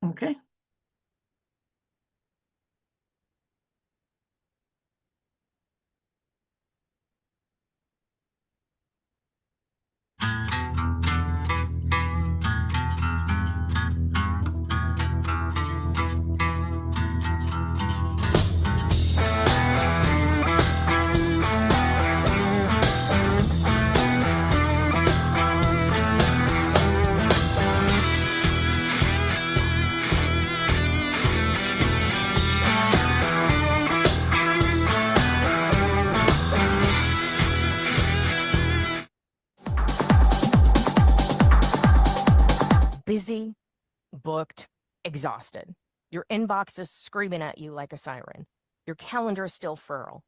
Okay. Busy, booked, exhausted. Your inbox is screaming at you like a siren. Your calendar is still full.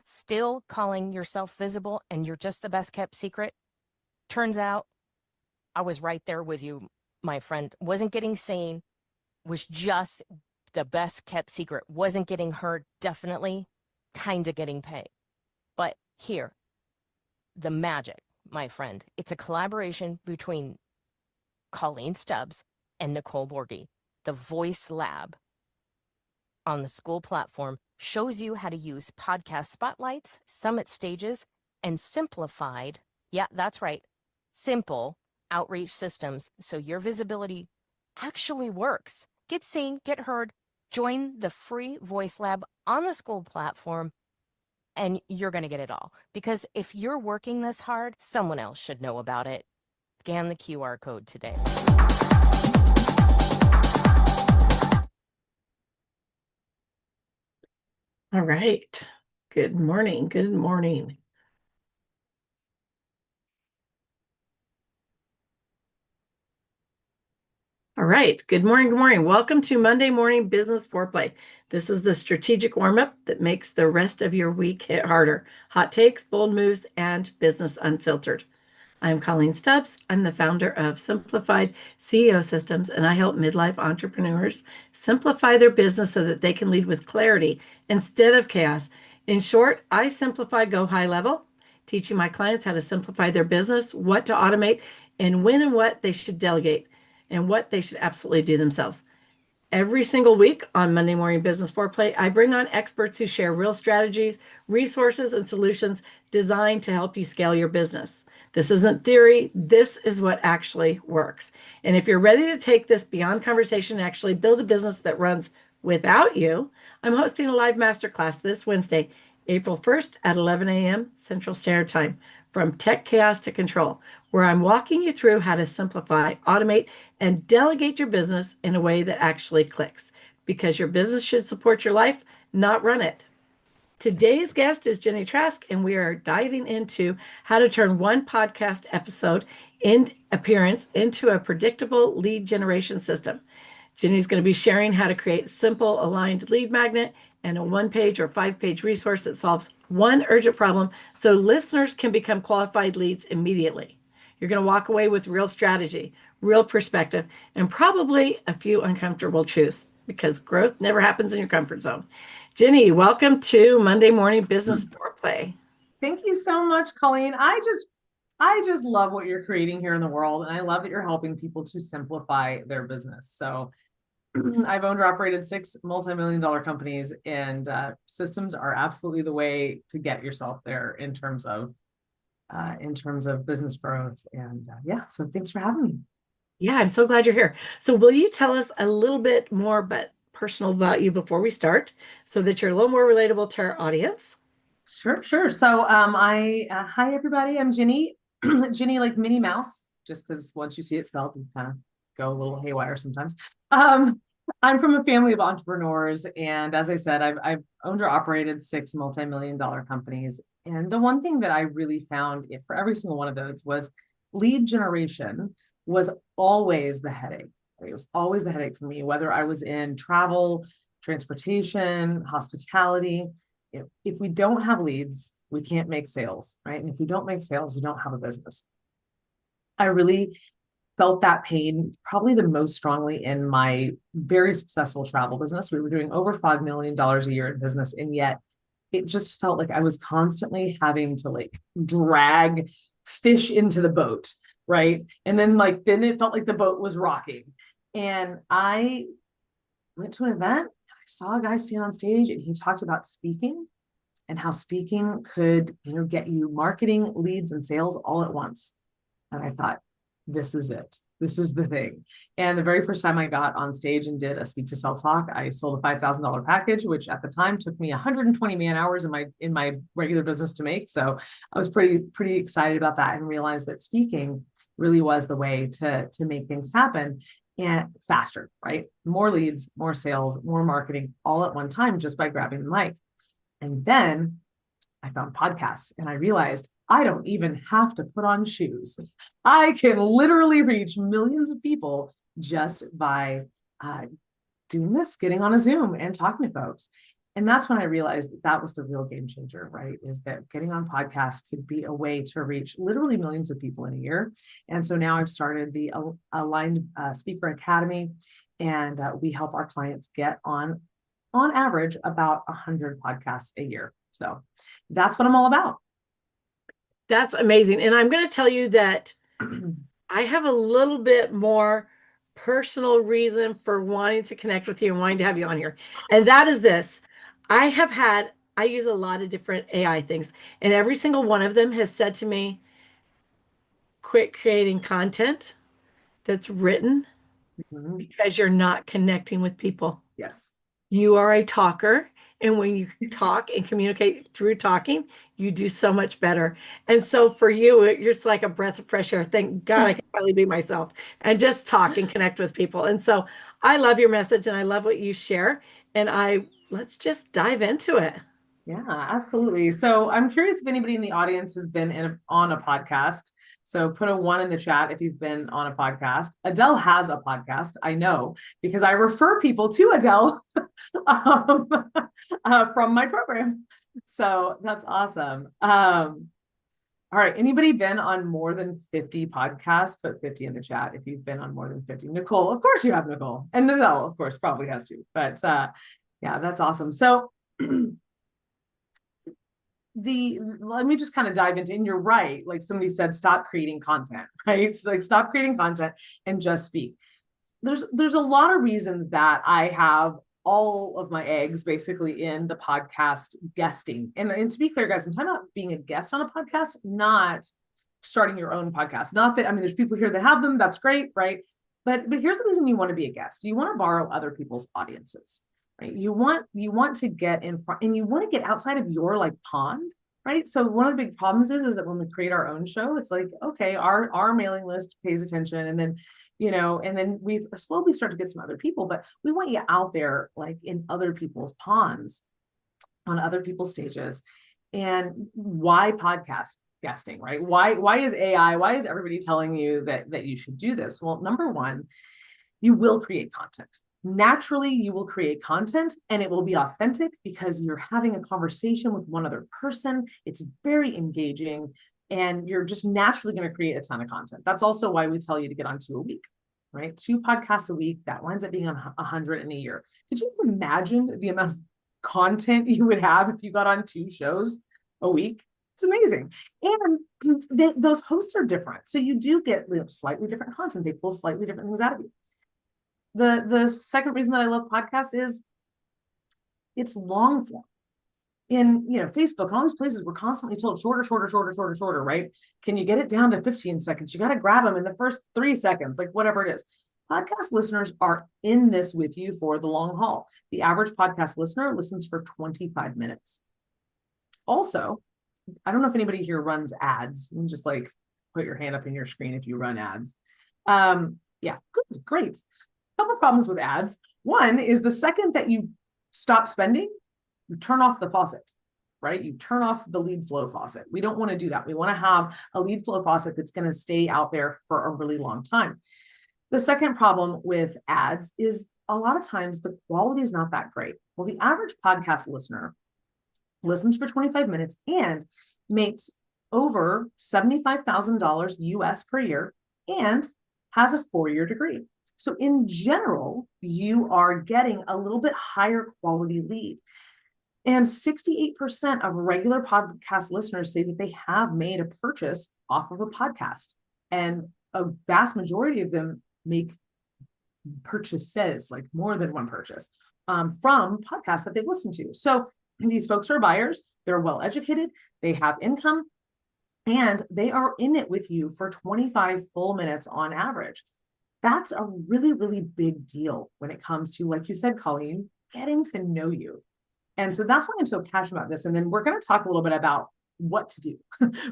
Still calling yourself visible and you're just the best kept secret? Turns out I was right there with you, my friend. Wasn't getting seen, was just the best kept secret. Wasn't getting heard, definitely, kind of getting paid. But here, the magic, my friend. It's a collaboration between Coleen Stubbs and Nicole Borghi. The Voice Lab on the school platform shows you how to use podcast spotlights, summit stages, and simplified, yeah, that's right, simple outreach systems so your visibility actually works. Get seen, get heard, join the free Voice Lab on the school platform, and you're going to get it all. Because if you're working this hard, someone else should know about it. Scan the QR code today. All right. Good morning. Good morning. All right. Good morning. Good morning. Welcome to Monday Morning Business Foreplay. This is the strategic warm-up that makes the rest of your week hit harder. Hot takes, bold moves, and business unfiltered. I'm Coleen Stubbs. I'm the founder of Simplified CEO Systems, and I help midlife entrepreneurs simplify their business so that they can lead with clarity instead of chaos. In short, I simplify, go high level, teaching my clients how to simplify their business, what to automate, and when and what they should delegate, and what they should absolutely do themselves. Every single week on Monday Morning Business Foreplay, I bring on experts who share real strategies, resources, and solutions designed to help you scale your business. This isn't theory. This is what actually works. And if you're ready to take this beyond conversation and actually build a business that runs without you, I'm hosting a live masterclass this Wednesday, April 1st at 11 a.m. Central Standard Time, from tech chaos to control, where I'm walking you through how to simplify, automate, and delegate your business in a way that actually clicks, because your business should support your life, not run it. Today's guest is Gini Trask, and we are diving into how to turn one podcast episode in appearance into a predictable lead generation system. Gini's going to be sharing how to create simple aligned lead magnet and a 1-page or 5-page resource that solves one urgent problem so listeners can become qualified leads immediately. You're going to walk away with real strategy, real perspective, and probably a few uncomfortable truths, because growth never happens in your comfort zone. Gini, welcome to Monday Morning Business Foreplay. Thank you so much, Coleen. I just love what you're creating here in the world, and I love that you're helping people to simplify their business. So I've owned or operated 6 multi-million-dollar companies, and systems are absolutely the way to get yourself there in terms of business growth. And yeah, so thanks for having me. Yeah, I'm so glad you're here. So will you tell us a little bit more but personal about you before we start, so that you're a little more relatable to our audience? Sure. So hi everybody, I'm Gini. Gini like Minnie Mouse, just because once you see it spelled, you kind of go a little haywire sometimes. I'm from a family of entrepreneurs, and as I said, I've owned or operated 6 multi-million-dollar companies. And the one thing that I really found for every single one of those was lead generation was always the headache. It was always the headache for me, whether I was in travel, transportation, hospitality. If we don't have leads, we can't make sales, right? And if we don't make sales, we don't have a business. I really felt that pain probably the most strongly in my very successful travel business. We were doing over $5 million a year in business, and yet it just felt like I was constantly having to drag fish into the boat, right? And then it felt like the boat was rocking. And I went to an event. I saw a guy stand on stage and he talked about speaking and how speaking could, get you marketing, leads, and sales all at once. And I thought, this is it. This is the thing. And the very first time I got on stage and did a speak to sell talk, I sold a $5,000 package, which at the time took me 120 man hours in my regular business to make. So I was pretty excited about that and realized that speaking really was the way to make things happen and faster, right? More leads, more sales, more marketing all at one time just by grabbing the mic. And then I found podcasts and I realized I don't even have to put on shoes. I can literally reach millions of people just by doing this, getting on a Zoom and talking to folks. And that's when I realized that was the real game changer, right? Is that getting on podcasts could be a way to reach literally millions of people in a year. And so now I've started the Aligned Speaker Academy, and we help our clients get on average, about 100 podcasts a year. So that's what I'm all about. That's amazing. And I'm going to tell you that I have a little bit more personal reason for wanting to connect with you and wanting to have you on here. And that is this. I use a lot of different AI things, and every single one of them has said to me, quit creating content that's written because you're not connecting with people. Yes. You are a talker. And when you talk and communicate through talking, you do so much better. And so for you, you're just like a breath of fresh air. Thank God I can finally be myself and just talk and connect with people. And so I love your message and I love what you share. And let's just dive into it. Yeah, absolutely. So I'm curious if anybody in the audience has been on a podcast. So put a 1 in the chat if you've been on a podcast. Adele has a podcast, I know, because I refer people to Adele from my program. So that's awesome. All right. Anybody been on more than 50 podcasts? Put 50 in the chat if you've been on more than 50. Nicole, of course you have, Nicole. And Adele, of course, probably has to. But yeah, that's awesome. So let me just kind of dive into, and you're right, like somebody said, stop creating content, right? It's like stop creating content and just speak. There's a lot of reasons that I have all of my eggs basically in the podcast guesting. And to be clear, guys, I'm talking about being a guest on a podcast, not starting your own podcast. Not that, I mean, there's people here that have them, that's great, right? But here's the reason you want to be a guest. You want to borrow other people's audiences. Right? You want to get in front, and you want to get outside of your like pond, right? So one of the big problems is that when we create our own show, it's like, okay, our mailing list pays attention, and then, and then we slowly start to get some other people, but we want you out there like in other people's ponds, on other people's stages. And why podcast guesting, right? Why is AI? Why is everybody telling you that you should do this? Well, number one, you will create content. Naturally, you will create content and it will be authentic because you're having a conversation with one other person. It's very engaging and you're just naturally going to create a ton of content. That's also why we tell you to get on 2 a week, right? 2 podcasts a week, that winds up being on 100 in a year. Could you just imagine the amount of content you would have if you got on 2 shows a week? It's amazing. And those hosts are different. So you do get slightly different content. They pull slightly different things out of you. The second reason that I love podcasts is it's long form. In Facebook and all these places, we're constantly told shorter, right? Can you get it down to 15 seconds? You got to grab them in the first 3 seconds, like whatever it is. Podcast listeners are in this with you for the long haul. The average podcast listener listens for 25 minutes. Also, I don't know if anybody here runs ads. You can just like put your hand up in your screen if you run ads. Yeah, good, great. Couple problems with ads. One is the second that you stop spending, you turn off the faucet, right? You turn off the lead flow faucet. We don't want to do that. We want to have a lead flow faucet that's going to stay out there for a really long time. The second problem with ads is a lot of times the quality is not that great. Well, the average podcast listener listens for 25 minutes and makes over $75,000 US per year and has a 4-year degree. So in general, you are getting a little bit higher quality lead. And 68% of regular podcast listeners say that they have made a purchase off of a podcast. And a vast majority of them make purchases, like more than one purchase, from podcasts that they've listened to. So these folks are buyers, they're well-educated, they have income, and they are in it with you for 25 full minutes on average. That's a really, really big deal when it comes to, like you said, Coleen, getting to know you. And so that's why I'm so passionate about this. And then we're going to talk a little bit about what to do,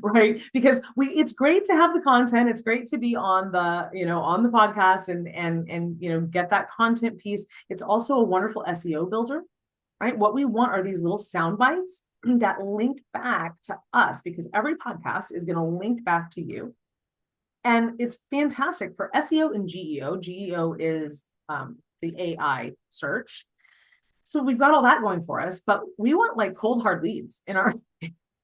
right? Because it's great to have the content. It's great to be on the, on the podcast and get that content piece. It's also a wonderful SEO builder, right? What we want are these little sound bites that link back to us, because every podcast is going to link back to you. And it's fantastic for SEO and GEO. GEO is the AI search. So we've got all that going for us, but we want like cold hard leads in our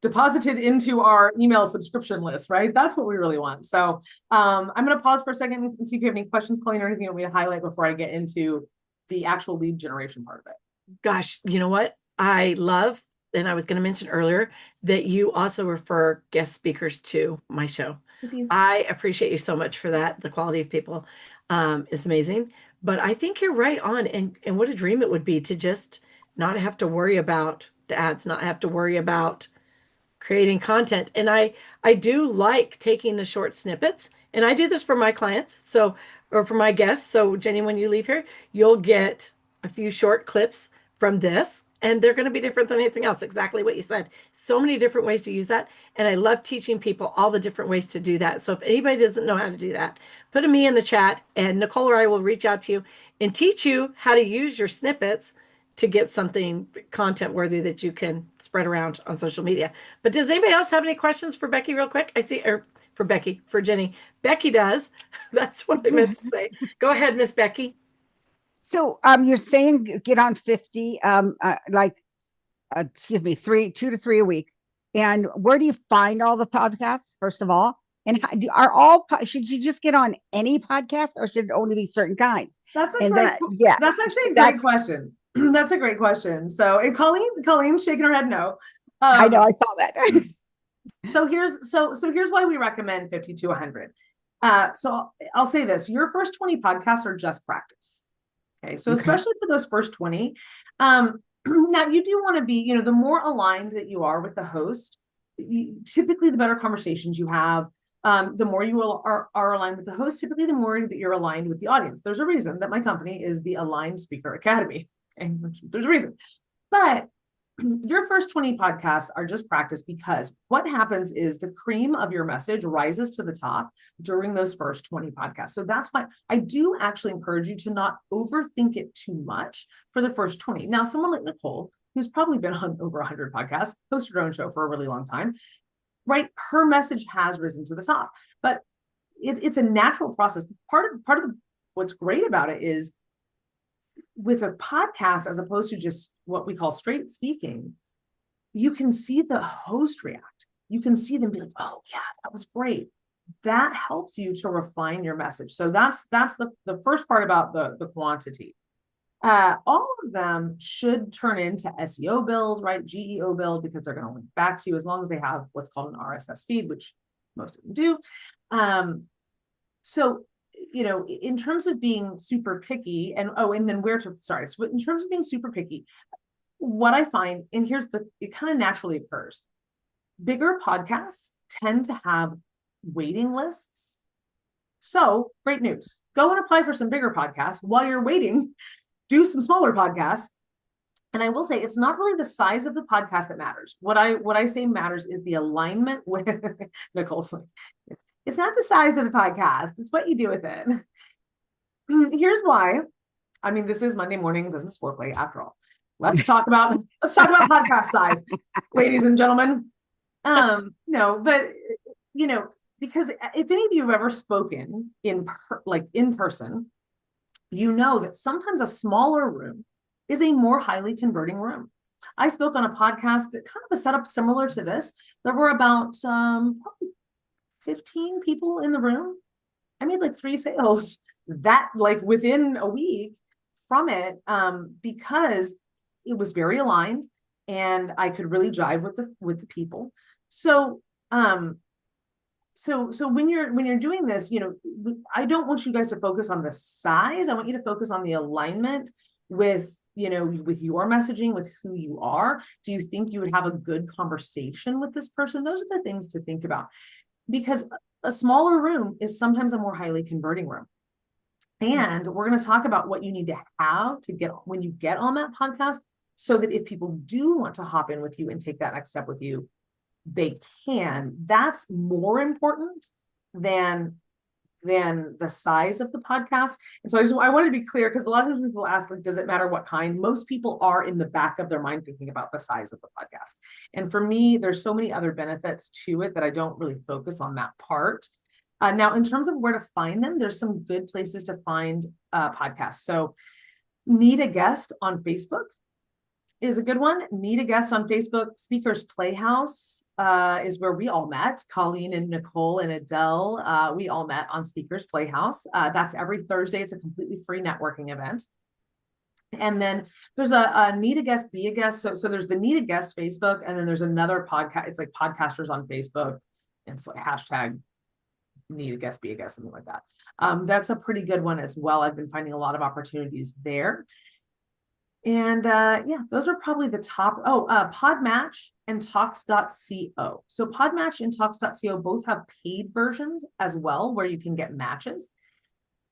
deposited into our email subscription list, right? That's what we really want. So I'm going to pause for a second and see if you have any questions, Coleen, or anything you want me to highlight before I get into the actual lead generation part of it. Gosh, you know what? I love, and I was going to mention earlier, that you also refer guest speakers to my show. I appreciate you so much for that. The quality of people is amazing. But I think you're right on. And what a dream it would be to just not have to worry about the ads, not have to worry about creating content. And I do like taking the short snippets, and I do this for my clients, or for my guests. So Jenny, when you leave here, you'll get a few short clips from this, and they're going to be different than anything else. Exactly what you said. So many different ways to use that. And I love teaching people all the different ways to do that. So if anybody doesn't know how to do that, put me in the chat, and Nicole or I will reach out to you and teach you how to use your snippets to get something content worthy that you can spread around on social media. But does anybody else have any questions for Becky real quick? I see, or for Jenny. Becky does. That's what I meant to say. Go ahead, Miss Becky. So you're saying get on 50, excuse me, 2 to 3 a week. And where do you find all the podcasts, first of all? And should you just get on any podcast, or should it only be certain kinds? That's actually a great question. That's a great question. So Colleen's shaking her head no. I know, I saw that. So here's why we recommend 50 to 100. So I'll say this: your first 20 podcasts are just practice. Okay, so especially for those first 20, now you do want to be, the more aligned that you are with the host, typically the better conversations you have. The more you are aligned with the host, typically the more that you're aligned with the audience. There's a reason that my company is the Aligned Speaker Academy. Okay? There's a reason. But your first 20 podcasts are just practice, because what happens is the cream of your message rises to the top during those first 20 podcasts. So that's why I do actually encourage you to not overthink it too much for the first 20. Now, someone like Nicole, who's probably been on over 100 podcasts, hosted her own show for a really long time, right? Her message has risen to the top, but it's a natural process. Part of what's great about it is, with a podcast, as opposed to just what we call straight speaking, you can see the host react. You can see them be like, oh yeah, that was great. That helps you to refine your message. So that's the first part about the quantity. All of them should turn into SEO build, right? GEO build, because they're going to link back to you, as long as they have what's called an RSS feed, which most of them do. So in terms of being super picky, so in terms of being super picky, what I find, and it kind of naturally occurs, bigger podcasts tend to have waiting lists. So great news. Go and apply for some bigger podcasts. While you're waiting, do some smaller podcasts. And I will say, it's not really the size of the podcast that matters. What I say matters is the alignment with Nicole's like, it's not the size of the podcast, it's what you do with it. Here's why. I mean, this is Monday Morning Business Foreplay after all. Let's talk about podcast size, ladies and gentlemen. No, but because if any of you have ever spoken in person, you know that sometimes a smaller room is a more highly converting room. I spoke on a podcast that kind of a setup similar to this. There were about probably 15 people in the room. I made like 3 sales within a week from it, because it was very aligned and I could really jive with the people. So so when you're doing this, I don't want you guys to focus on the size. I want you to focus on the alignment with, with your messaging, with who you are. Do you think you would have a good conversation with this person? Those are the things to think about, because a smaller room is sometimes a more highly converting room. And we're going to talk about what you need to have to get when you get on that podcast, so that if people do want to hop in with you and take that next step with you, they can. That's more important than the size of the podcast. And so I wanted to be clear, because a lot of times people ask, like, does it matter what kind? Most people are in the back of their mind thinking about the size of the podcast. And for me, there's so many other benefits to it that I don't really focus on that part. Now, in terms of where to find them, there's some good places to find podcasts. So Need a Guest on Facebook is a good one. Need a Guest on Facebook. Speakers Playhouse is where we all met. Coleen and Nicole and Adele, we all met on Speakers Playhouse. That's every Thursday. It's a completely free networking event. And then there's a Need a Guest, Be a Guest. So there's the Need a Guest Facebook, and then there's another podcast. It's like Podcasters on Facebook. It's like hashtag Need a Guest, Be a Guest, something like that. That's a pretty good one as well. I've been finding a lot of opportunities there. And yeah, those are probably the top. Podmatch and Talks.co. So Podmatch and Talks.co both have paid versions as well, where you can get matches.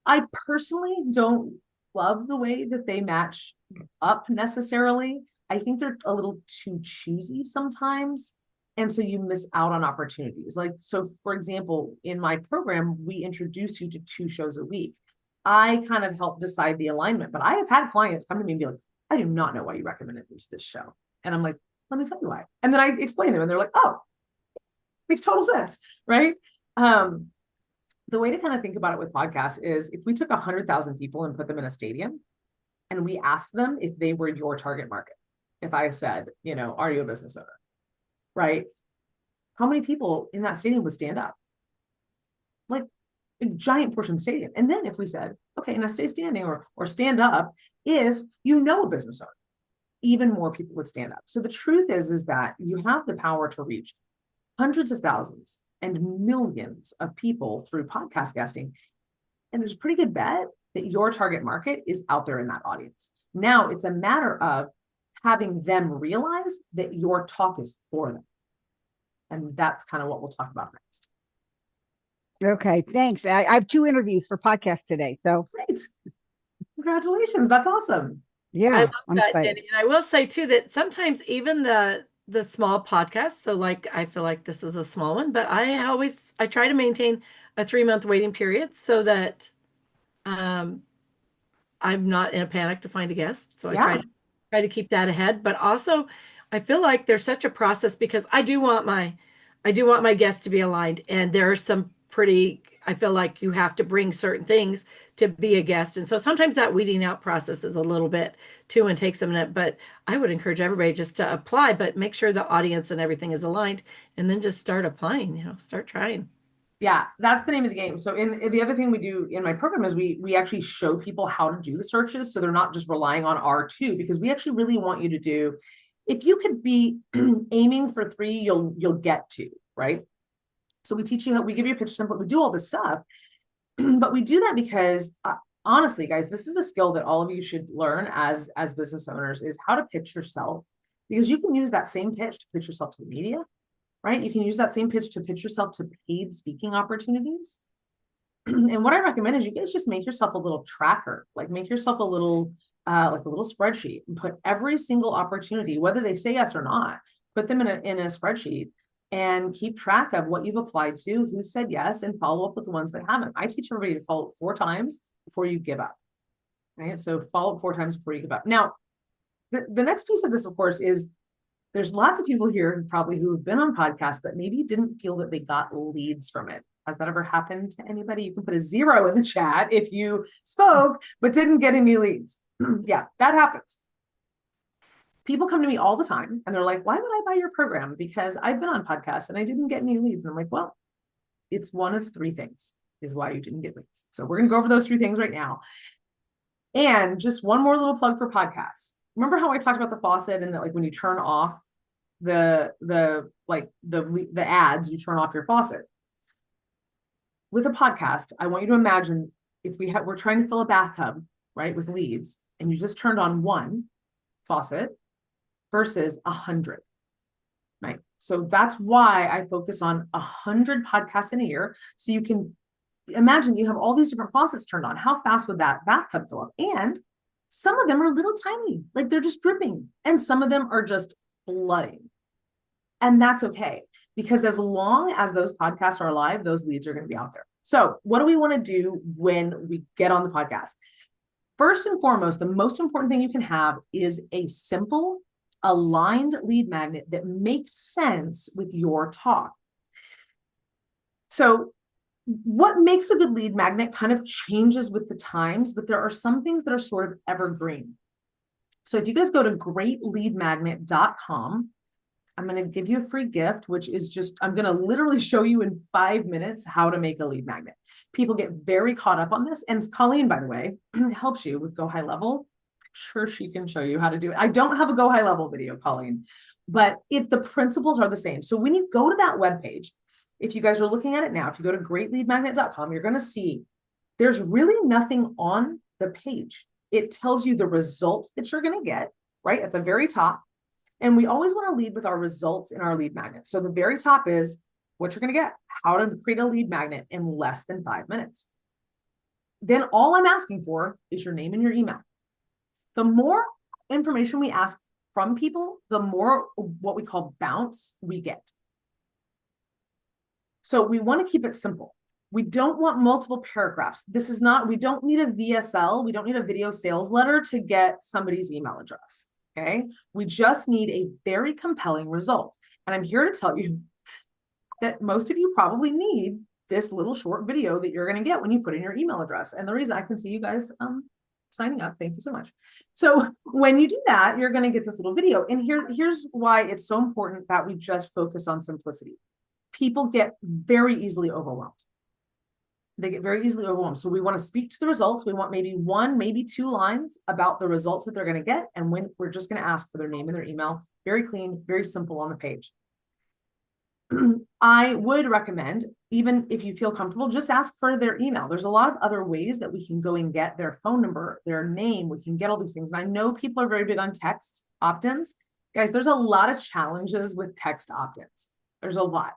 I personally don't love the way that they match up necessarily. I think they're a little too choosy sometimes. And so you miss out on opportunities. Like, so for example, in my program, we introduce you to 2 shows a week. I kind of help decide the alignment, but I have had clients come to me and be like, I do not know why you recommended me to this show. And I'm like, let me tell you why. And then I explain them and they're like, oh, makes total sense, right? The way to kind of think about it with podcasts is, if we took 100,000 people and put them in a stadium and we asked them if they were your target market. If I said, are you a business owner? Right? How many people in that stadium would stand up? Like a giant portion of the stadium. And then if we said, okay, now stay standing or stand up if you know a business owner, even more people would stand up. So the truth is that you have the power to reach hundreds of thousands and millions of people through podcast guesting. And there's a pretty good bet that your target market is out there in that audience. Now it's a matter of having them realize that your talk is for them. And that's kind of what we'll talk about next. Okay, thanks. I have 2 interviews for podcasts today. So Great. Congratulations. That's awesome. yeah, I love I'm that, excited. Jenny. And I will say too that sometimes even the small podcasts, so like I feel like this is a small one, but I try to maintain a 3-month waiting period so that I'm not in a panic to find a guest. So I try to keep that ahead. But also I feel like there's such a process, because I do want my guests to be aligned, and there are some I feel like you have to bring certain things to be a guest. And so sometimes that weeding out process is a little bit too and takes a minute, but I would encourage everybody just to apply, but make sure the audience and everything is aligned, and then just start applying, start trying. Yeah, that's the name of the game. So in the other thing we do in my program is we actually show people how to do the searches. So they're not just relying on R2, because we actually really want you to do, if you could be aiming for 3, you'll get 2, right? So we teach you we give you a pitch template, we do all this stuff, but we do that because honestly, guys, this is a skill that all of you should learn as business owners, is how to pitch yourself, because you can use that same pitch to pitch yourself to the media, right? You can use that same pitch to pitch yourself to paid speaking opportunities. And what I recommend is you guys just make yourself a little tracker, like make yourself a little, like a little spreadsheet, and put every single opportunity, whether they say yes or not, put them in a spreadsheet, and keep track of what you've applied to, who said yes, and follow up with the ones that haven't. I teach everybody to follow up 4 times before you give up, right? So follow up 4 times before you give up. Now, the next piece of this, of course, is there's lots of people here probably who have been on podcasts, but maybe didn't feel that they got leads from it. Has that ever happened to anybody? You can put a 0 in the chat if you spoke, but didn't get any leads. Yeah, that happens. People come to me all the time and they're like, why would I buy your program? Because I've been on podcasts and I didn't get any leads. And I'm like, well, it's one of 3 things is why you didn't get leads. So we're going to go over those 3 things right now. And just one more little plug for podcasts. Remember how I talked about the faucet, and that, like, when you turn off the ads, you turn off your faucet. with a podcast, I want you to imagine if we're trying to fill a bathtub, right, with leads, and you just turned on one faucet versus 100, right? So that's why I focus on 100 podcasts in a year. So you can imagine you have all these different faucets turned on. How fast would that bathtub fill up? And some of them are little tiny, like they're just dripping, and some of them are just flooding. And that's okay, because as long as those podcasts are alive, those leads are going to be out there. So what do we want to do when we get on the podcast? First and foremost, the most important thing you can have is a simple, aligned lead magnet that makes sense with your talk. So what makes a good lead magnet kind of changes with the times, but there are some things that are sort of evergreen. So if you guys go to greatleadmagnet.com, I'm going to give you a free gift, which is just, I'm going to literally show you in 5 minutes how to make a lead magnet. People get very caught up on this. And Coleen, by the way, helps you with Go High Level. I'm sure she can show you how to do it. I don't have a Go High Level video, Coleen, but if the principles are the same. So when you go to that webpage, if you guys are looking at it now, if you go to greatleadmagnet.com, you're going to see there's really nothing on the page. It tells you the results that you're going to get right at the very top. And we always want to lead with our results in our lead magnet. So the very top is what you're going to get, how to create a lead magnet in less than 5 minutes. Then all I'm asking for is your name and your email. The more information we ask from people, the more what we call bounce we get. So we want to keep it simple. We don't want multiple paragraphs. This is not, we don't need a VSL. We don't need a video sales letter to get somebody's email address. Okay. We just need a very compelling result. And I'm here to tell you that most of you probably need this little short video that you're going to get when you put in your email address. And the reason I can see you guys signing up, thank you so much. So when you do that, you're going to get this little video. And here's why it's so important that we just focus on simplicity. People get very easily overwhelmed. They get very easily overwhelmed. So we want to speak to the results. We want maybe 1, maybe 2 lines about the results that they're going to get. And when we're just going to ask for their name and their email, very clean, very simple on the page. I would recommend, even if you feel comfortable, just ask for their email. There's a lot of other ways that we can go and get their phone number, their name. We can get all these things. And I know people are very big on text opt-ins. Guys, there's a lot of challenges with text opt-ins. There's a lot.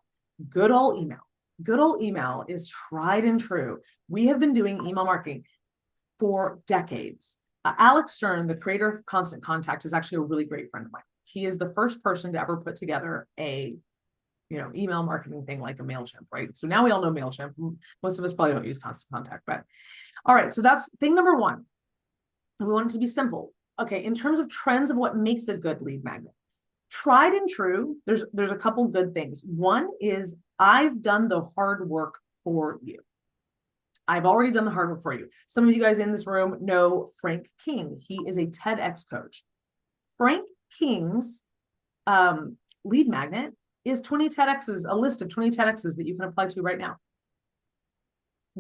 Good old email. Good old email is tried and true. We have been doing email marketing for decades. Alex Stern, the creator of Constant Contact, is actually a really great friend of mine. He is the first person to ever put together a, email marketing thing like a MailChimp, right? So now we all know MailChimp. Most of us probably don't use Constant Contact, but all right. So that's thing number 1. We want it to be simple. Okay. In terms of trends of what makes a good lead magnet, tried and true, there's a couple good things. One is I've done the hard work for you. I've already done the hard work for you. Some of you guys in this room know Frank King. He is a TEDx coach. Frank King's lead magnet is 20 TEDx's, a list of 20 TEDx's that you can apply to right now.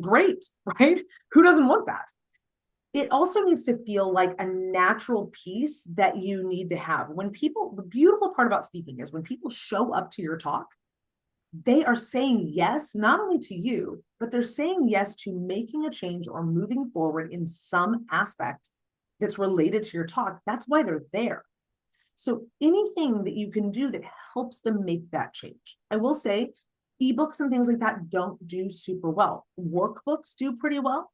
Great, right? Who doesn't want that? It also needs to feel like a natural piece that you need to have. When people, the beautiful part about speaking is when people show up to your talk, they are saying yes, not only to you, but they're saying yes to making a change or moving forward in some aspect that's related to your talk. That's why they're there. So anything that you can do that helps them make that change. I will say ebooks and things like that don't do super well. Workbooks do pretty well.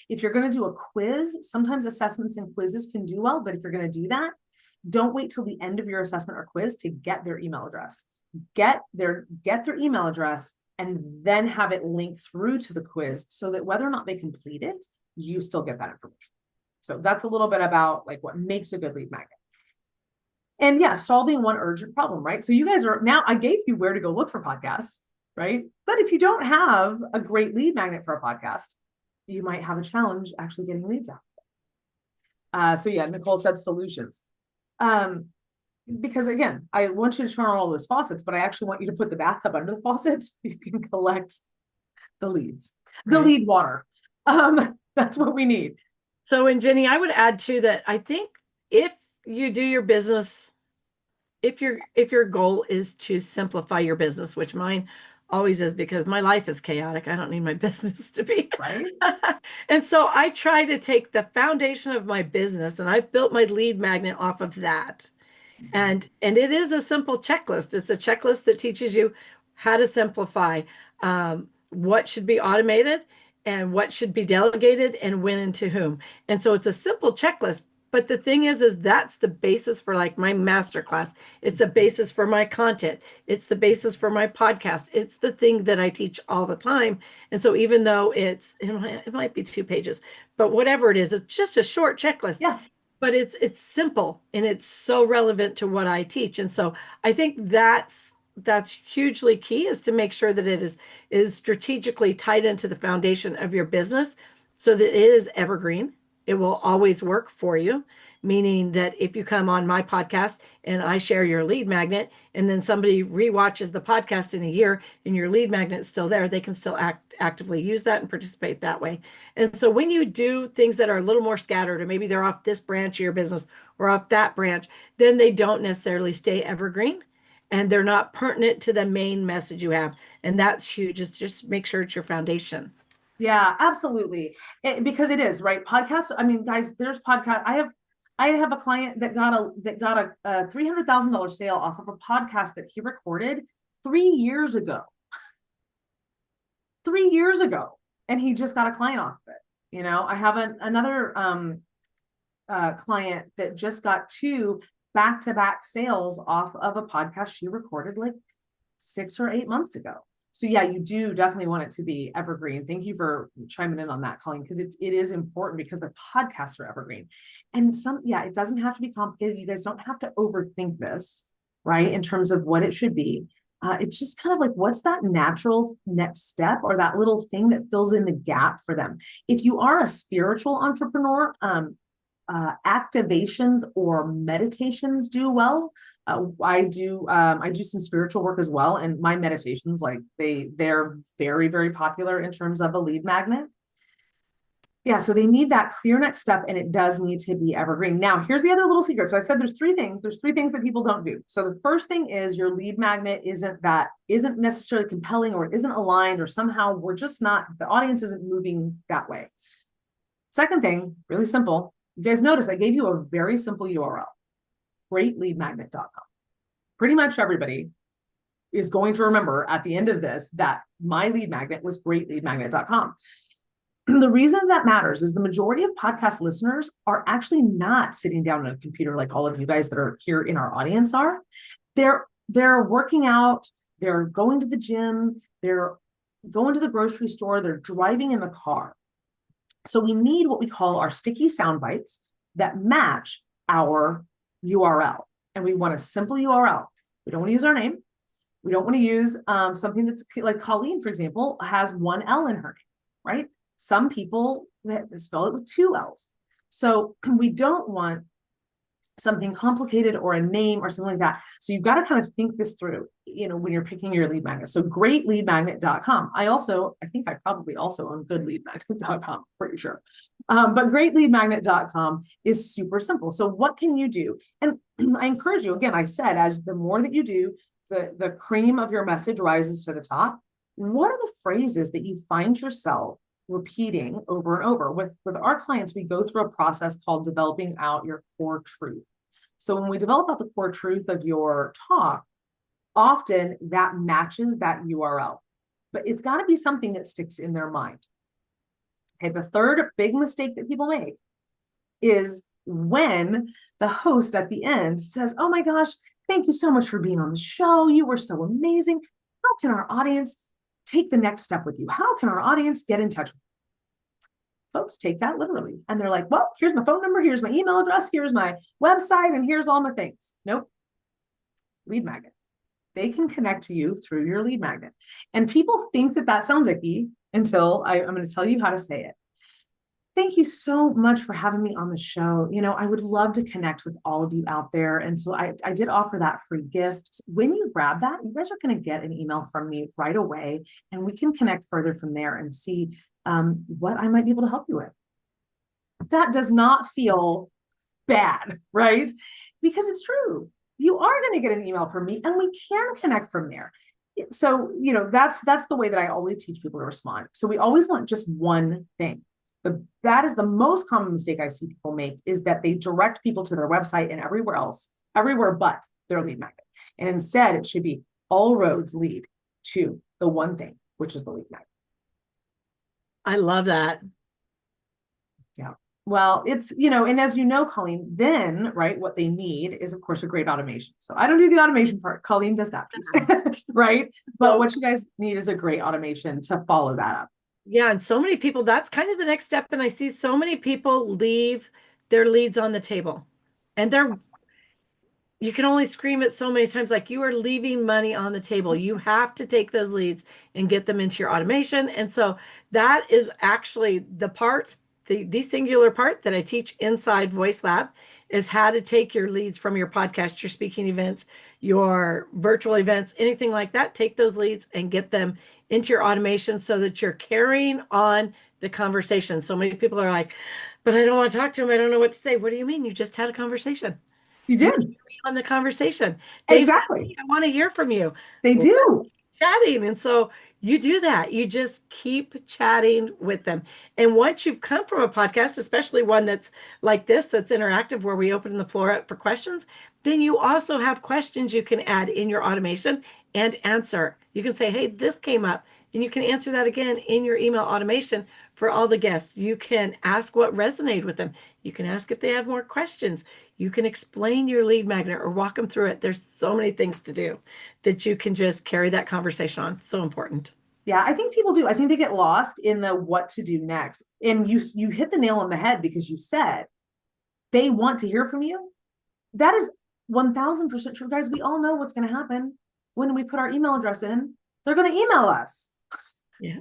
If you're going to do a quiz, sometimes assessments and quizzes can do well, but if you're going to do that, don't wait till the end of your assessment or quiz to get their email address. Get their email address and then have it linked through to the quiz so that whether or not they complete it, you still get that information. So that's a little bit about like what makes a good lead magnet. And yeah, solving one urgent problem, right? So you guys are now, I gave you where to go look for podcasts, right? But if you don't have a great lead magnet for a podcast, you might have a challenge actually getting leads out. So yeah, Nicole said solutions. Because again, I want you to turn on all those faucets, but I actually want you to put the bathtub under the faucets. You can collect the leads, the lead water. That's what we need. So, and Gini, I would add too that I think if you do your business, if your goal is to simplify your business, which mine always is, because my life is chaotic. I don't need my business to be. Right? And so I try to take the foundation of my business, and I've built my lead magnet off of that. And it is a simple checklist. It's a checklist that teaches you how to simplify, what should be automated and what should be delegated and when and to whom. And so it's a simple checklist. But the thing is that's the basis for like my masterclass. It's a basis for my content. It's the basis for my podcast. It's the thing that I teach all the time. And so even though it might be 2 pages, but whatever it is, it's just a short checklist. Yeah. But it's simple and it's so relevant to what I teach. And so I think that's hugely key, is to make sure that it is strategically tied into the foundation of your business so that it is evergreen. It will always work for you, meaning that if you come on my podcast and I share your lead magnet, and then somebody rewatches the podcast in a year and your lead magnet is still there, they can still actively use that and participate that way. And so when you do things that are a little more scattered, or maybe they're off this branch of your business or off that branch, then they don't necessarily stay evergreen and they're not pertinent to the main message you have. And that's huge. Just make sure it's your foundation. Yeah, absolutely. Because it is, right? Podcasts. I mean, guys, there's podcast. I have a client that got a $300,000 sale off of a podcast that he recorded 3 years ago. 3 years ago, and he just got a client off of it. You know, I have another client that just got 2 back-to-back sales off of a podcast she recorded like 6 or 8 months ago. So yeah, you do definitely want it to be evergreen. Thank you for chiming in on that, Coleen, because it is important, because the podcasts are evergreen. And it doesn't have to be complicated. You guys don't have to overthink this, right? In terms of what it should be. It's just kind of like, what's that natural next step, or that little thing that fills in the gap for them? If you are a spiritual entrepreneur, activations or meditations do well. I do some spiritual work as well, and my meditations, like they're very, very popular in terms of a lead magnet. Yeah, so they need that clear next step, and it does need to be evergreen. Now, here's the other little secret. So I said there's 3 things. There's 3 things that people don't do. So the first thing is, your lead magnet isn't necessarily compelling, or it isn't aligned, or somehow the audience isn't moving that way. Second thing, really simple. You guys notice I gave you a very simple URL, greatleadmagnet.com. Pretty much everybody is going to remember at the end of this that my lead magnet was greatleadmagnet.com. The reason that matters is the majority of podcast listeners are actually not sitting down at a computer like all of you guys that are here in our audience are. They're working out, they're going to the gym, they're going to the grocery store, they're driving in the car. So we need what we call our sticky sound bites that match our URL. And we want a simple URL. We don't want to use our name. We don't want to use something that's like Coleen, for example, has 1 L in her name, right? Some people spell it with 2 L's. So we don't want something complicated or a name or something like that. So you've got to kind of think this through, when you're picking your lead magnet. So greatleadmagnet.com. I think I probably also own goodleadmagnet.com, pretty sure. But greatleadmagnet.com is super simple. So what can you do? And I encourage you, again, I said, as the more that you do, the cream of your message rises to the top. What are the phrases that you find yourself repeating over and over? With our clients, we go through a process called developing out your core truth. So when we develop out the core truth of your talk, often that matches that URL, but it's got to be something that sticks in their mind. Okay, the third big mistake that people make is when the host at the end says, "Oh my gosh, thank you so much for being on the show. You were so amazing. How can our audience take the next step with you? How can our audience get in touch with you?" Folks take that literally. And they're like, "Well, here's my phone number. Here's my email address. Here's my website. And here's all my things." Nope. Lead magnet. They can connect to you through your lead magnet. And people think that sounds icky until I'm going to tell you how to say it. Thank you so much for having me on the show. I would love to connect with all of you out there. And so I did offer that free gift. When you grab that, you guys are going to get an email from me right away, and we can connect further from there and see what I might be able to help you with. That does not feel bad, right? Because it's true. You are going to get an email from me, and we can connect from there. So, that's the way that I always teach people to respond. So we always want just one thing. That is the most common mistake I see people make, is that they direct people to their website and everywhere but their lead magnet. And instead it should be all roads lead to the one thing, which is the lead magnet. I love that. Yeah. Well, it's, and as you know, Coleen, then, right, what they need is, of course, a great automation. So I don't do the automation part. Coleen does that piece, right? But what you guys need is a great automation to follow that up. Yeah. And so many people, that's kind of the next step. And I see so many people leave their leads on the table, and you can only scream it so many times, like, you are leaving money on the table. You have to take those leads and get them into your automation. And so that is actually the part, the singular part that I teach inside Voice Lab, is how to take your leads from your podcast, your speaking events, your virtual events, anything like that. Take those leads and get them into your automation so that you're carrying on the conversation. So many people are like, but I don't want to talk to them. I don't know what to say. What do you mean? You just had a conversation. You did. On the conversation. Exactly. I want to hear from you. They do. Chatting. And so you do that. You just keep chatting with them. And once you've come from a podcast, especially one that's like this, that's interactive, where we open the floor up for questions, then you also have questions you can add in your automation and answer. You can say, hey, this came up, and you can answer that again in your email automation for all the guests. You can ask what resonated with them. You can ask if they have more questions. You can explain your lead magnet or walk them through it. There's so many things to do that you can just carry that conversation on. So important. Yeah, I think people do. I think they get lost in the what to do next. And you hit the nail on the head, because you said they want to hear from you. That is 1000% true, guys. We all know what's going to happen when we put our email address in. They're going to email us. Yeah.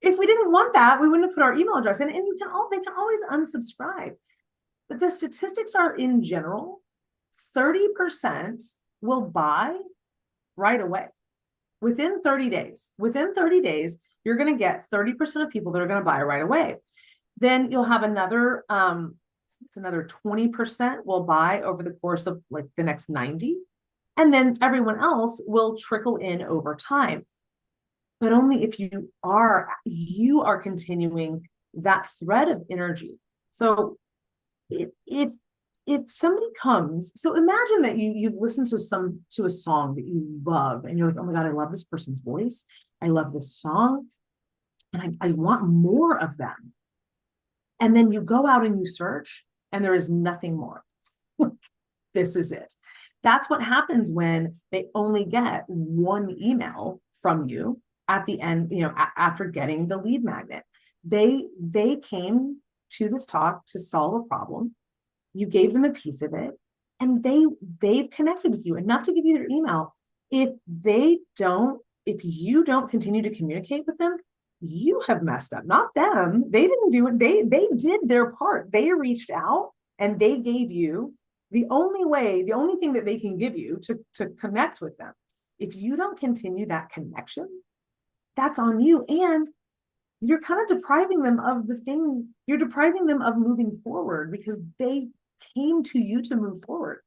If we didn't want that, we wouldn't have put our email address in. And they can always unsubscribe. But the statistics are, in general, 30% will buy right away. Within 30 days, you're going to get 30% of people that are going to buy right away. Then you'll have another 20% will buy over the course of like the next 90. And then everyone else will trickle in over time. But only if you are continuing that thread of energy. So if somebody comes, so imagine that you've listened to a song that you love, and you're like, oh my God, I love this person's voice. I love this song, and I want more of them. And then you go out and you search, and there is nothing more. This is it. That's what happens when they only get one email from you at the end, after getting the lead magnet. They came to this talk to solve a problem. You gave them a piece of it, and they've connected with you enough to give you their email. If you don't continue to communicate with them, you have messed up, not them. They didn't do it. They did their part. They reached out and they gave you the only thing that they can give you to connect with them. If you don't continue that connection, that's on you. And you're kind of depriving them of you're depriving them of moving forward, because they came to you to move forward.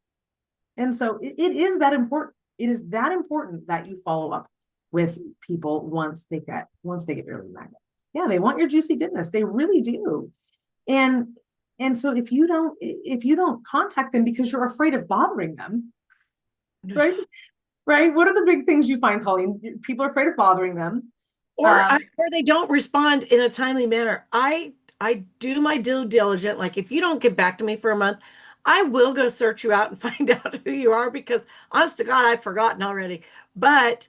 And so it is that important. It is that important that you follow up with people once they get your lead magnet. Yeah, they want your juicy goodness. They really do. And so if you don't contact them because you're afraid of bothering them, right? Right. What are the big things you find, Coleen? People are afraid of bothering them. Or they don't respond in a timely manner. I do my due diligence. Like, if you don't get back to me for a month, I will go search you out and find out who you are, because honest to God, I've forgotten already. But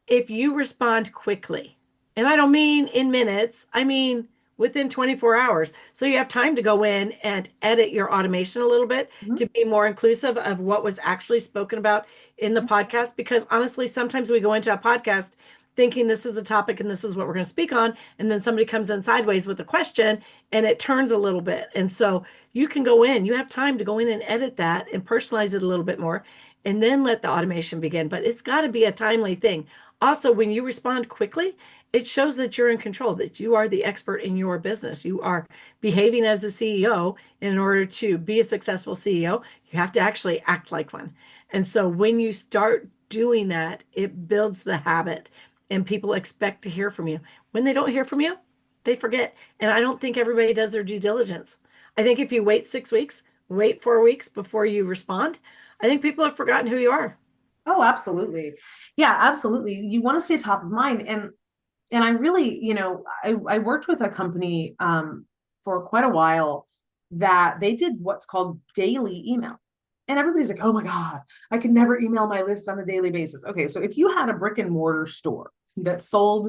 if you respond quickly, and I don't mean in minutes, I mean within 24 hours. So you have time to go in and edit your automation a little bit to be more inclusive of what was actually spoken about in the podcast. Because honestly, sometimes we go into a podcast thinking this is a topic and this is what we're going to speak on, and then somebody comes in sideways with a question and it turns a little bit. And so you can go in, you have time to go in and edit that and personalize it a little bit more, and then let the automation begin. But it's got to be a timely thing. Also, when you respond quickly, it shows that you're in control, that you are the expert in your business. You are behaving as a CEO. In order to be a successful CEO, you have to actually act like one. And so when you start doing that, it builds the habit and people expect to hear from you. When they don't hear from you, they forget. And I don't think everybody does their due diligence. I think if you wait 6 weeks, wait 4 weeks before you respond, I think people have forgotten who you are. Oh, absolutely. Yeah, absolutely. You want to stay top of mind. And I really, I worked with a company for quite a while that they did what's called daily email. And everybody's like, oh my God, I could never email my list on a daily basis. Okay, so if you had a brick and mortar store that sold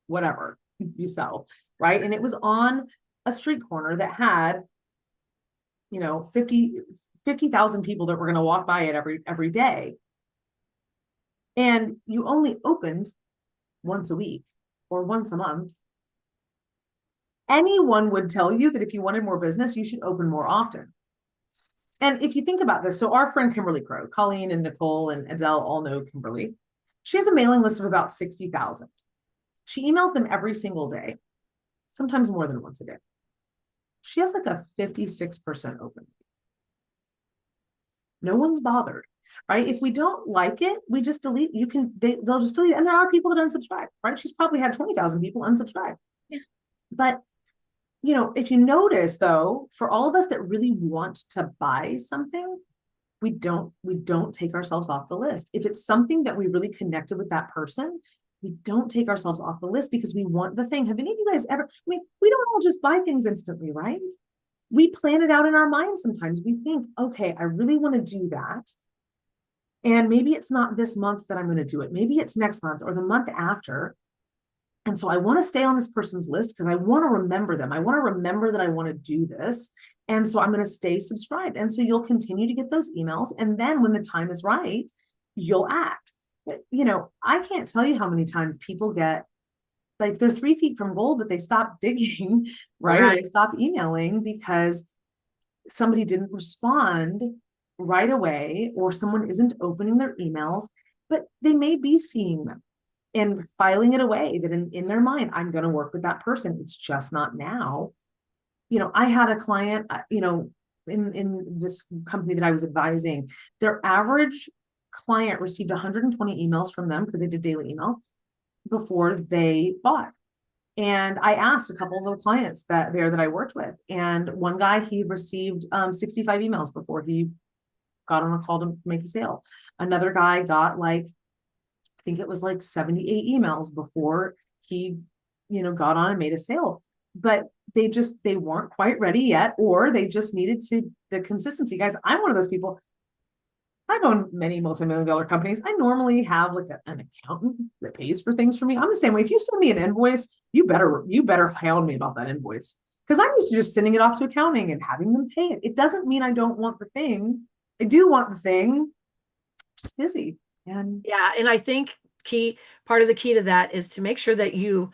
whatever you sell, right? And it was on a street corner that had, 50,000 people that were going to walk by it every day. And you only opened once a week or once a month. Anyone would tell you that if you wanted more business, you should open more often. And if you think about this, so our friend Kimberly Crow, Coleen and Nicole and Adele all know Kimberly. She has a mailing list of about 60,000. She emails them every single day, sometimes more than once a day. She has like a 56% open. No one's bothered, right? If we don't like it, we just delete. They'll just delete it. And there are people that unsubscribe, right? She's probably had 20,000 people unsubscribe. Yeah. But if you notice though, for all of us that really want to buy something, we don't take ourselves off the list. If it's something that we really connected with that person, we don't take ourselves off the list because we want the thing. Have any of you guys ever, we don't all just buy things instantly, right? We plan it out in our mind sometimes. We think, okay, I really want to do that. And maybe it's not this month that I'm going to do it. Maybe it's next month or the month after. And so I want to stay on this person's list because I want to remember them. I want to remember that I want to do this. And so I'm going to stay subscribed. And so you'll continue to get those emails. And then when the time is right, you'll act. But, I can't tell you how many times people get like they're 3 feet from gold, but they stop digging, right? Right. They stop emailing because somebody didn't respond right away, or someone isn't opening their emails, but they may be seeing them and filing it away that in their mind, I'm going to work with that person. It's just not now. I had a client, in this company that I was advising, their average client received 120 emails from them because they did daily email before they bought. And I asked a couple of the clients that I worked with, and one guy, he received 65 emails before he got on a call to make a sale. Another guy got I think it was 78 emails before he, got on and made a sale. But they weren't quite ready yet, or they just needed the consistency. Guys, I'm one of those people. I've owned many multi-million-dollar companies. I normally have an accountant that pays for things for me. I'm the same way. If you send me an invoice, you better hound me about that invoice, because I'm used to just sending it off to accounting and having them pay it. It doesn't mean I don't want the thing. I do want the thing. Just busy. And yeah, and I think part of the key to that is to make sure that you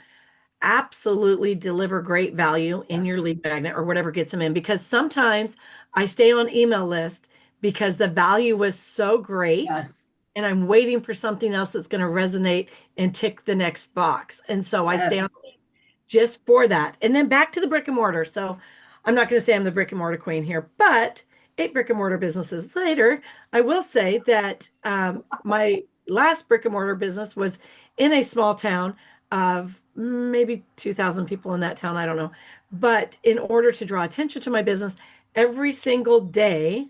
absolutely deliver great value in your lead magnet or whatever gets them in, because sometimes I stay on email list because the value was so great. Yes. And I'm waiting for something else that's going to resonate and tick the next box. And so I stay on these just for that. And then back to the brick and mortar. So I'm not going to say I'm the brick and mortar queen here, but 8 brick and mortar businesses later, I will say that my last brick and mortar business was in a small town of maybe 2,000 people in that town. I don't know. But in order to draw attention to my business, every single day,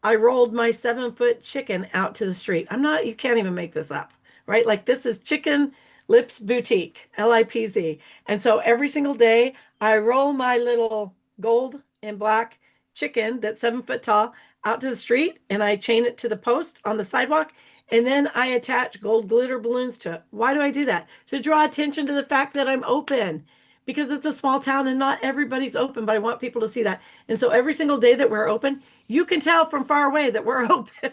I rolled my 7-foot chicken out to the street. You can't even make this up, right? Like, this is Chicken Lips Boutique, LIPZ. And so every single day I roll my little gold and black chicken that's 7 foot tall out to the street, and I chain it to the post on the sidewalk. And then I attach gold glitter balloons to it. Why do I do that? To draw attention to the fact that I'm open, because it's a small town and not everybody's open, but I want people to see that. And so every single day that we're open, you can tell from far away that we're open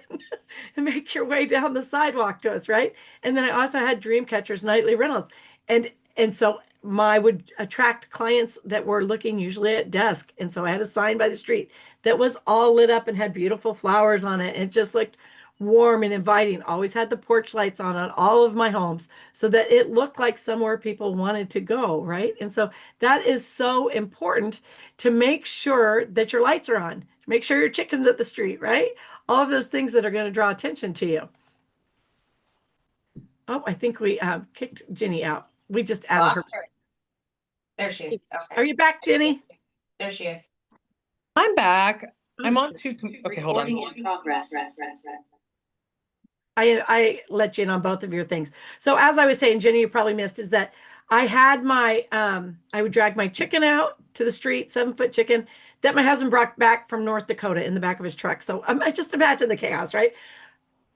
and make your way down the sidewalk to us, right? And then I also had dream catchers, nightly rentals. And so I would attract clients that were looking usually at dusk. And so I had a sign by the street that was all lit up and had beautiful flowers on it. And it just looked warm and inviting. Always had the porch lights on all of my homes so that it looked like somewhere people wanted to go, right? And so that is so important, to make sure that your lights are on, to make sure your chicken's at the street, right? All of those things that are going to draw attention to you. Oh, I think we kicked Ginny out. We just added her. There she is. Are you back, Ginny? There she is. I'm back. I'm on two. Okay, hold on. In progress. I let you in on both of your things. So as I was saying, Jenny, you probably missed is that I had my I would drag my chicken out to the street, 7-foot chicken that my husband brought back from North Dakota in the back of his truck. So I just imagine the chaos, right?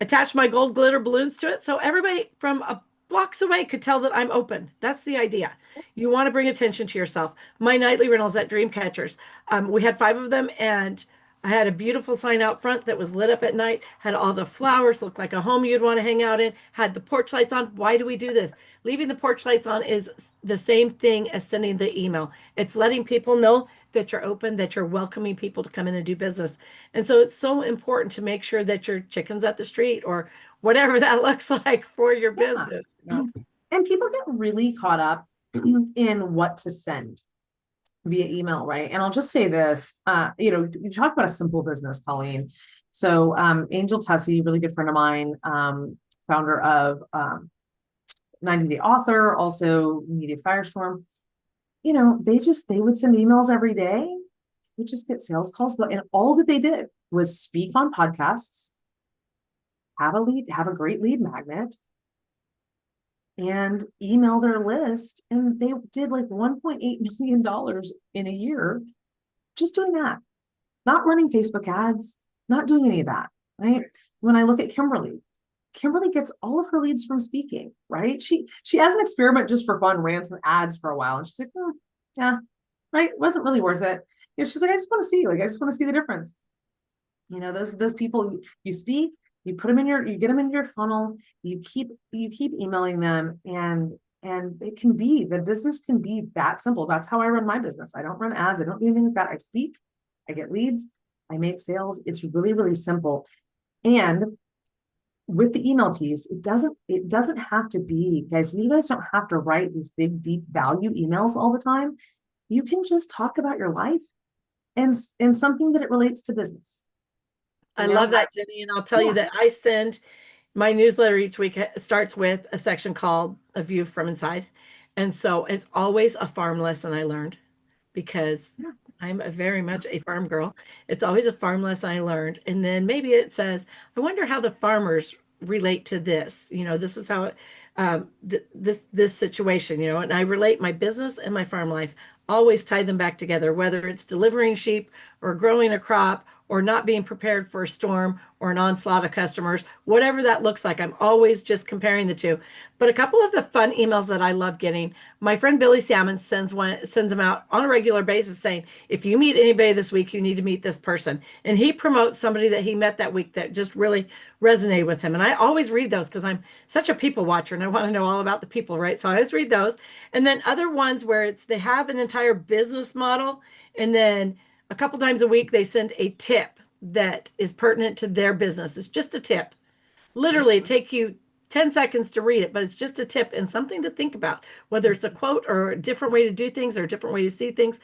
Attach my gold glitter balloons to it so everybody from blocks away could tell that I'm open. That's the idea. You want to bring attention to yourself. My nightly rentals at Dreamcatchers. We had 5 of them, and I had a beautiful sign out front that was lit up at night, had all the flowers, looked like a home you'd want to hang out in, had the porch lights on. Why do we do this? Leaving the porch lights on is the same thing as sending the email. It's letting people know that you're open, that you're welcoming people to come in and do business. And so it's so important to make sure that your chicken's at the street or whatever that looks like for your business. You know? And people get really caught up in what to send via email, right? And I'll just say this, you talk about a simple business, Coleen. So Angel Tussey, really good friend of mine, founder of 90 Day Author, also Media Firestorm. They would send emails every day. Would just get sales calls, and all that they did was speak on podcasts, have a great lead magnet, and email their list. And they did like $1.8 million in a year just doing that, not running Facebook ads, not doing any of that, right? When I look at Kimberly gets all of her leads from speaking, right? She has an experiment just for fun, ran some ads for a while, and she's like, yeah, right, it wasn't really worth it. She's like, I just want to see the difference. Those people, you speak, you get them in your funnel, you keep emailing them, and the business can be that simple. That's how I run my business. I don't run ads. I don't do anything like that. I speak, I get leads, I make sales. It's really, really simple. And with the email piece, it doesn't have to be, guys, you guys don't have to write these big, deep value emails all the time. You can just talk about your life and something that it relates to business. I love that, Jenny. And I'll tell you that I send my newsletter each week starts with a section called A View from Inside. And so it's always a farm lesson I learned because I'm very much a farm girl. It's always a farm lesson I learned. And then maybe it says, I wonder how the farmers relate to this. This is how this situation, and I relate my business and my farm life, always tie them back together, whether it's delivering sheep or growing a crop or not being prepared for a storm or an onslaught of customers, whatever that looks like. I'm always just comparing the two. But a couple of the fun emails that I love getting, my friend Billy Salmon sends them out on a regular basis saying, if you meet anybody this week, you need to meet this person. And he promotes somebody that he met that week that just really resonated with him. And I always read those because I'm such a people watcher and I want to know all about the people, right? So I always read those. And then other ones where they have an entire business model, and then a couple times a week, they send a tip that is pertinent to their business. It's just a tip. Literally, it take you 10 seconds to read it, but it's just a tip and something to think about, whether it's a quote or a different way to do things or a different way to see things,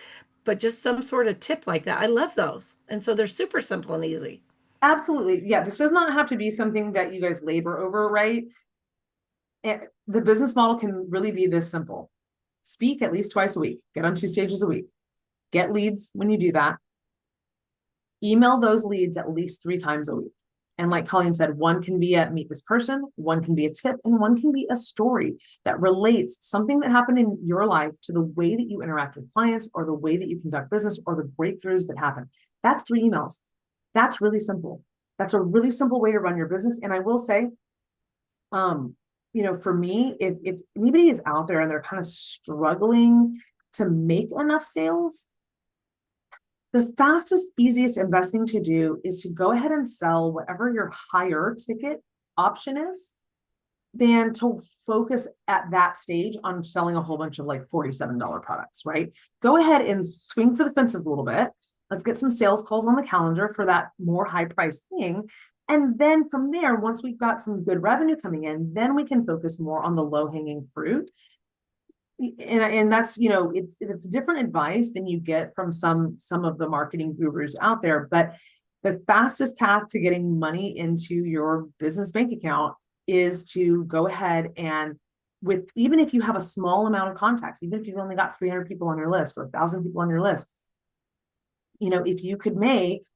but just some sort of tip like that. I love those. And so they're super simple and easy. Absolutely. Yeah, this does not have to be something that you guys labor over, right? The business model can really be this simple. Speak at least twice a week. Get on 2 stages a week. Get leads when you do that. Email those leads at least 3 times a week. And like Coleen said, one can be a meet this person, one can be a tip, and one can be a story that relates something that happened in your life to the way that you interact with clients or the way that you conduct business or the breakthroughs that happen. That's 3 emails. That's really simple. That's a really simple way to run your business. And I will say, for me, if anybody is out there and they're kind of struggling to make enough sales, the fastest, easiest, and best thing to do is to go ahead and sell whatever your higher ticket option is, than to focus at that stage on selling a whole bunch of like $47 products, right? Go ahead and swing for the fences a little bit. Let's get some sales calls on the calendar for that more high price thing. And then from there, once we've got some good revenue coming in, then we can focus more on the low hanging fruit. And that's, it's different advice than you get from some of the marketing gurus out there. But the fastest path to getting money into your business bank account is to go ahead and even if you have a small amount of contacts, even if you've only got 300 people on your list or 1,000 people on your list, if you could make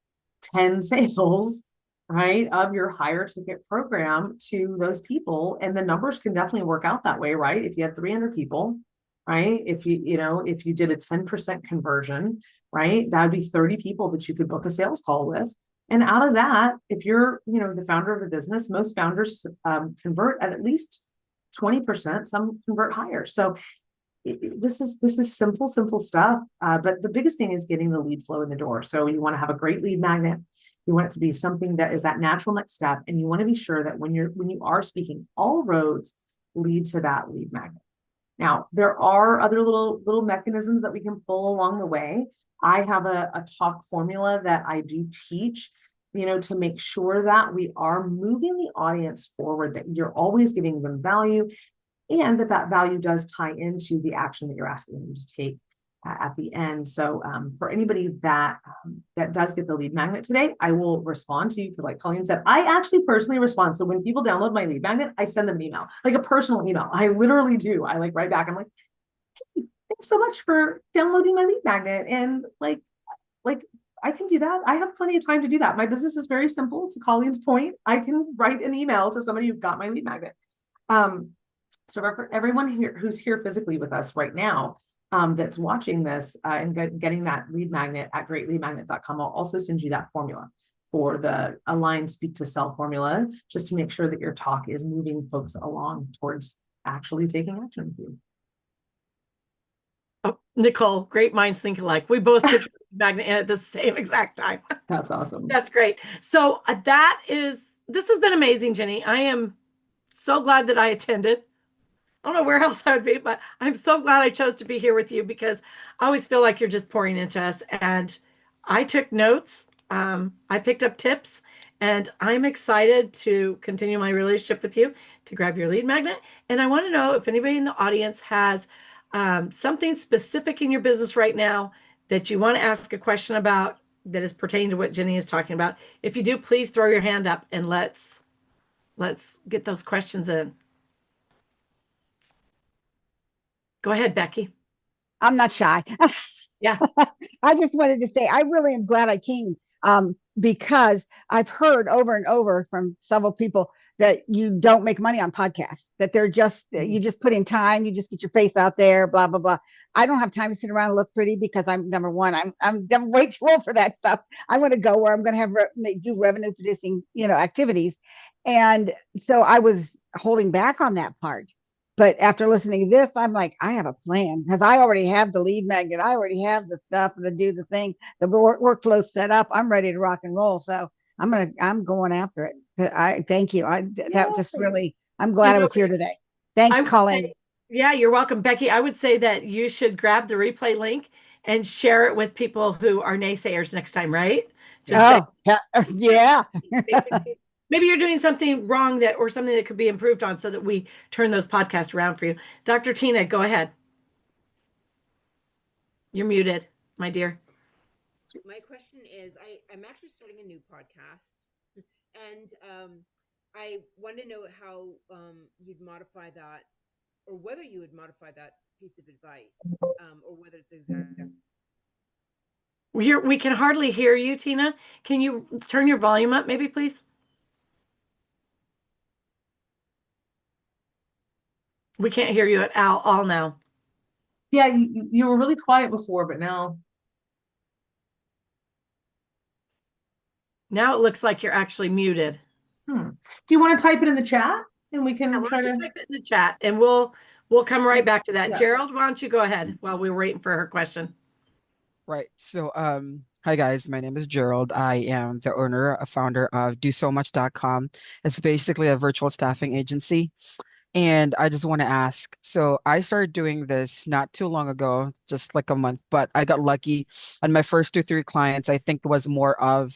10 sales, right, of your higher ticket program to those people, and the numbers can definitely work out that way, right? If you had 300 people, right? If you did a 10% conversion, right, that would be 30 people that you could book a sales call with. And out of that, if you're, the founder of a business, most founders convert at least 20%, some convert higher. So this is simple stuff. But the biggest thing is getting the lead flow in the door. So you want to have a great lead magnet. You want it to be something that is that natural next step. And you want to be sure that when you are speaking, all roads lead to that lead magnet. Now, there are other little mechanisms that we can pull along the way. I have a talk formula that I do teach, to make sure that we are moving the audience forward, that you're always giving them value, and that value does tie into the action that you're asking them to take at the end. So for anybody that does get the lead magnet today, I will respond to you, because like Coleen said, I actually personally respond. So when people download my lead magnet, I send them an email, like a personal email. I literally do. I write back. I'm like, hey, thanks so much for downloading my lead magnet. And like I can do that. I have plenty of time to do that. My business is very simple. To Colleen's point, I can write an email to somebody who got my lead magnet. So for everyone here who's here physically with us right now, that's watching this and getting that lead magnet at greatleadmagnet.com, I'll also send you that formula for the Align Speak to Sell formula, just to make sure that your talk is moving folks along towards actually taking action with you. Oh, Nicole, great minds think alike. We both put magnet in at the same exact time. That's awesome. That's great. So this has been amazing, Jenny. I am so glad that I attended. I don't know where else I would be, but I'm so glad I chose to be here with you, because I always feel like you're just pouring into us. And I took notes. I picked up tips, and I'm excited to continue my relationship with you, to grab your lead magnet. And I want to know if anybody in the audience has something specific in your business right now that you want to ask a question about that is pertaining to what Jenny is talking about. If you do, please throw your hand up and let's get those questions in. Go ahead, Becky. I'm not shy. Yeah. I just wanted to say I really am glad I came, because I've heard over and over from several people that you don't make money on podcasts, that they're just, you just put in time, you just get your face out there, blah, blah, blah. I don't have time to sit around and look pretty, because I'm number one, I'm way too old for that stuff. I want to go where I'm going to have do revenue producing, activities. And so I was holding back on that part. But after listening to this, I'm like, I have a plan, because I already have the lead magnet. I already have the stuff to do the thing, the workflow set up. I'm ready to rock and roll. So I'm going after it. I thank you. That just really, I'm glad I was here today. Thanks, Coleen. Yeah, you're welcome, Becky. I would say that you should grab the replay link and share it with people who are naysayers next time, right? Just yeah. Maybe you're doing something wrong or something that could be improved on, so that we turn those podcasts around for you. Dr. Tina, go ahead. You're muted, my dear. My question is, I'm actually starting a new podcast, and I want to know how you'd modify that, or whether you would modify that piece of advice, or whether it's exactly. We can hardly hear you, Tina. Can you turn your volume up, maybe, please? We can't hear you at all now. Yeah, you were really quiet before, but now. Now it looks like you're actually muted. Do you want to type it in the chat, and we can try to type it in the chat, and we'll come right back to that. Yeah. Gerald, why don't you go ahead while we're waiting for her question? Right. So, hi guys, my name is Gerald. I am the owner, a founder of DoSoMuch.com. It's basically a virtual staffing agency. And I just want to ask, so I started doing this not too long ago, just like a month, but I got lucky. And my first 2-3 clients, I think, was more of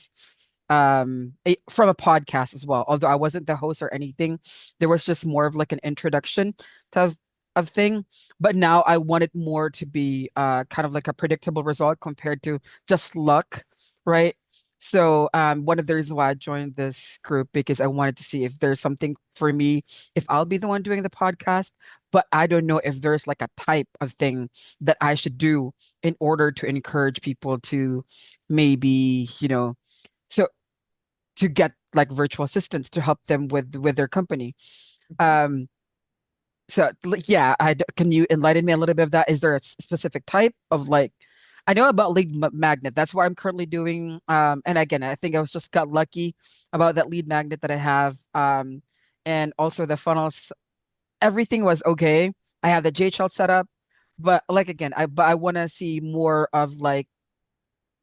from a podcast as well. Although I wasn't the host or anything, there was just more of like an introduction to of thing. But now I want it more to be kind of like a predictable result compared to just luck, right? So one of the reasons why I joined this group because I wanted to see if there's something for me, if I'll be the one doing the podcast, but I don't know if there's like a type of thing that I should do in order to encourage people to maybe, so to get like virtual assistants to help them with their company. Um, yeah, can you enlighten me a little bit of that? Is there a specific type of like, I know about lead magnet. That's what I'm currently doing. And again, I think I was just got lucky about that lead magnet that I have. And also the funnels, everything was okay. I have the JHL set up, but like again, I want to see more of like,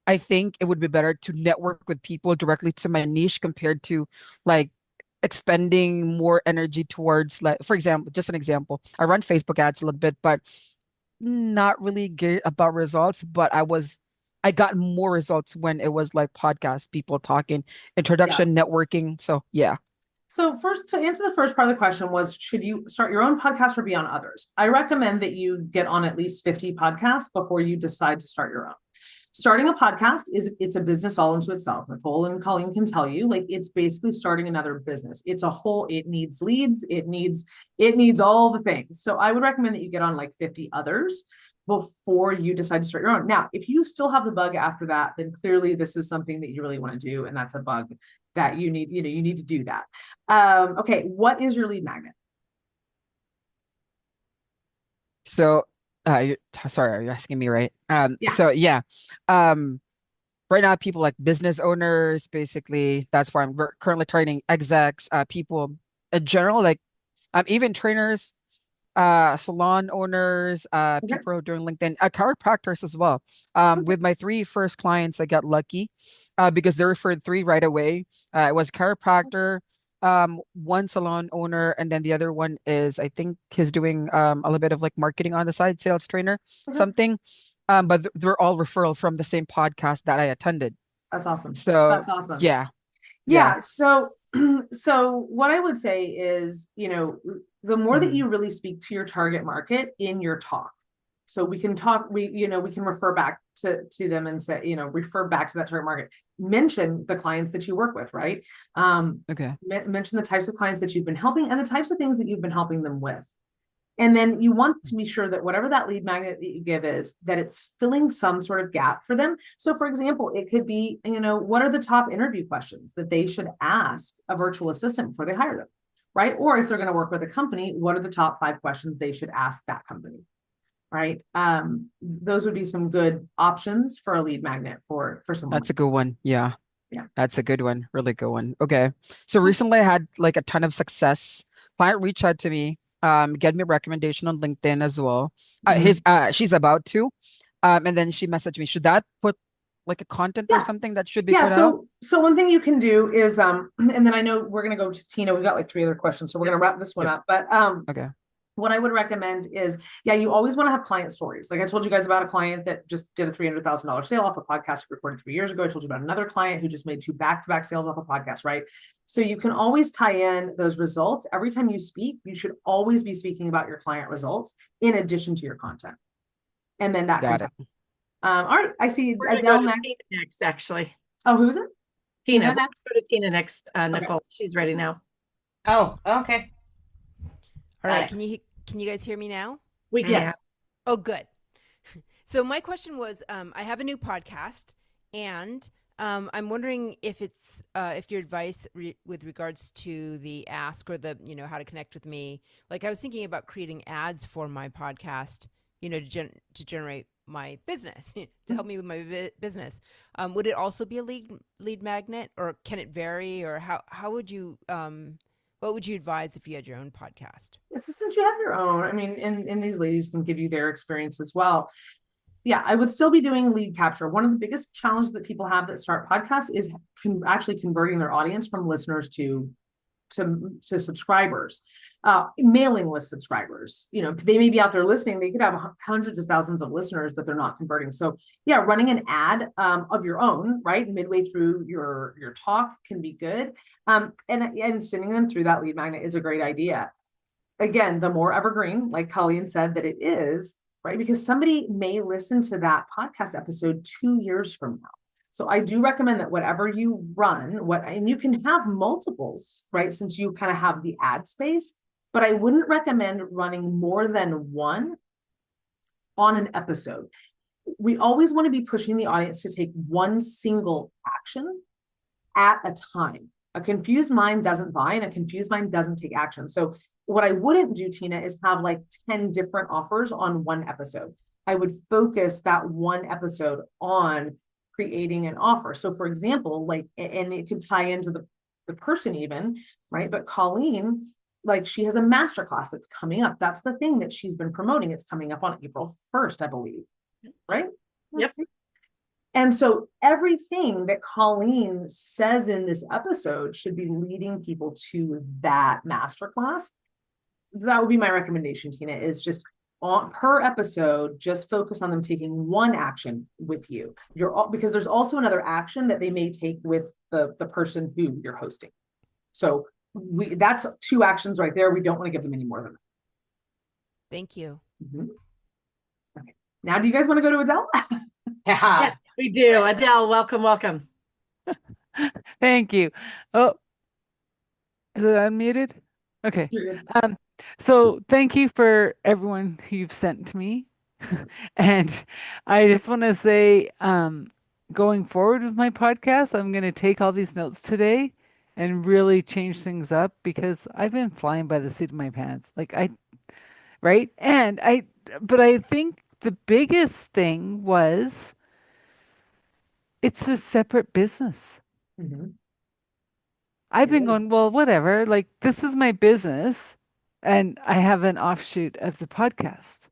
I think it would be better to network with people directly to my niche compared to like expending more energy towards like, for example, just an example, I run Facebook ads a little bit, but not really good about results. But I got more results when it was like podcast people talking, introduction, networking. So yeah. So first, to answer the first part of the question was, should you start your own podcast or be on others? I recommend that you get on at least 50 podcasts before you decide to start your own. Starting a podcast it's a business all into itself. Nicole and Coleen can tell you, like, it's basically starting another business. It needs leads. It needs all the things. So I would recommend that you get on like 50 others before you decide to start your own. Now, if you still have the bug after that, then clearly this is something that you really want to do. And that's a bug that you need to do that. Okay. What is your lead magnet? So sorry, are you asking me, right? Yeah. So yeah. Right now people like business owners, basically that's where I'm currently targeting execs, people in general, like even trainers, salon owners, people who are doing LinkedIn, chiropractors as well. With my 3 first clients, I got lucky because they referred 3 right away. It was chiropractor, one salon owner, and then the other one is, I think he's doing a little bit of like marketing on the side, sales trainer, something. But they're all referral from the same podcast that I attended. That's awesome. So That's awesome. yeah. So, so what I would say is, the more that you really speak to your target market in your talk, so we can talk, we can refer back to them and say, refer back to that target market, mention the clients that you work with, right? Okay. Mention the types of clients that you've been helping and the types of things that you've been helping them with. And then you want to be sure that whatever that lead magnet that you give is, that it's filling some sort of gap for them. So for example, it could be, what are the top interview questions that they should ask a virtual assistant before they hire them, right? Or if they're going to work with a company, what are the top 5 questions they should ask that company, right? Those would be some good options for a lead magnet for someone. That's a good one. Yeah. Yeah. That's a good one. Really good one. Okay. So recently I had like a ton of success. Client reached out to me, get me a recommendation on LinkedIn as well. She's about to. And then she messaged me, should that put like a content or something that should be put out? So one thing you can do is, and then I know we're going to go to Tina. We've got like 3 other questions, so we're going to wrap this one up. But okay. What I would recommend is, you always want to have client stories. Like I told you guys about a client that just did a $300,000 sale off a podcast we recorded 3 years ago. I told you about another client who just made 2 back-to-back sales off a podcast, right? So you can always tie in those results. Every time you speak, you should always be speaking about your client results in addition to your content. And then that Got it. all right. I see We're gonna Adele go to next. Tina next, actually. Oh, who is it? Tina. Tina Let's go to Tina next. Nicole, she's ready now. Oh, okay. All right. Can you guys hear me now? We can. Yes. Oh, good. So my question was, I have a new podcast, and I'm wondering if it's if your advice with regards to the ask or the how to connect with me. Like I was thinking about creating ads for my podcast, to generate my business, to help me with my business. Would it also be a lead magnet, or can it vary, or how would you what would you advise if you had your own podcast? So since you have your own, I mean, and these ladies can give you their experience as well. Yeah, I would still be doing lead capture. One of the biggest challenges that people have that start podcasts is actually converting their audience from listeners to subscribers, mailing list subscribers. They may be out there listening. They could have hundreds of thousands of listeners, but they're not converting. So yeah, running an ad of your own, right, midway through your talk can be good. And sending them through that lead magnet is a great idea. Again, the more evergreen, like Coleen said, that it is, right? Because somebody may listen to that podcast episode 2 years from now. So I do recommend that whatever you run, and you can have multiples, right? Since you kind of have the ad space, but I wouldn't recommend running more than one on an episode. We always want to be pushing the audience to take one single action at a time. A confused mind doesn't buy, and a confused mind doesn't take action. So what I wouldn't do, Tina, is have like 10 different offers on one episode. I would focus that one episode on creating an offer. So for example, like, and it could tie into the person even, right? But Coleen, like, she has a masterclass that's coming up. That's the thing that she's been promoting. It's coming up on April 1st, I believe, right? Yep. And so everything that Coleen says in this episode should be leading people to that masterclass. That would be my recommendation, Tina, is just on per episode, just focus on them taking one action with you. Because there's also another action that they may take with the person who you're hosting. So that's 2 actions right there. We don't want to give them any more than that. Thank you. Mm-hmm. Okay. Now, do you guys want to go to Adele? Yes, we do. Adele, welcome. Thank you. Oh, is it unmuted? Okay. So thank you for everyone who you've sent to me. And I just want to say, going forward with my podcast, I'm going to take all these notes today and really change things up, because I've been flying by the seat of my pants. Right? But I think the biggest thing was, it's a separate business. Mm-hmm. I've been going, well, whatever, like, this is my business, and I have an offshoot of the podcast.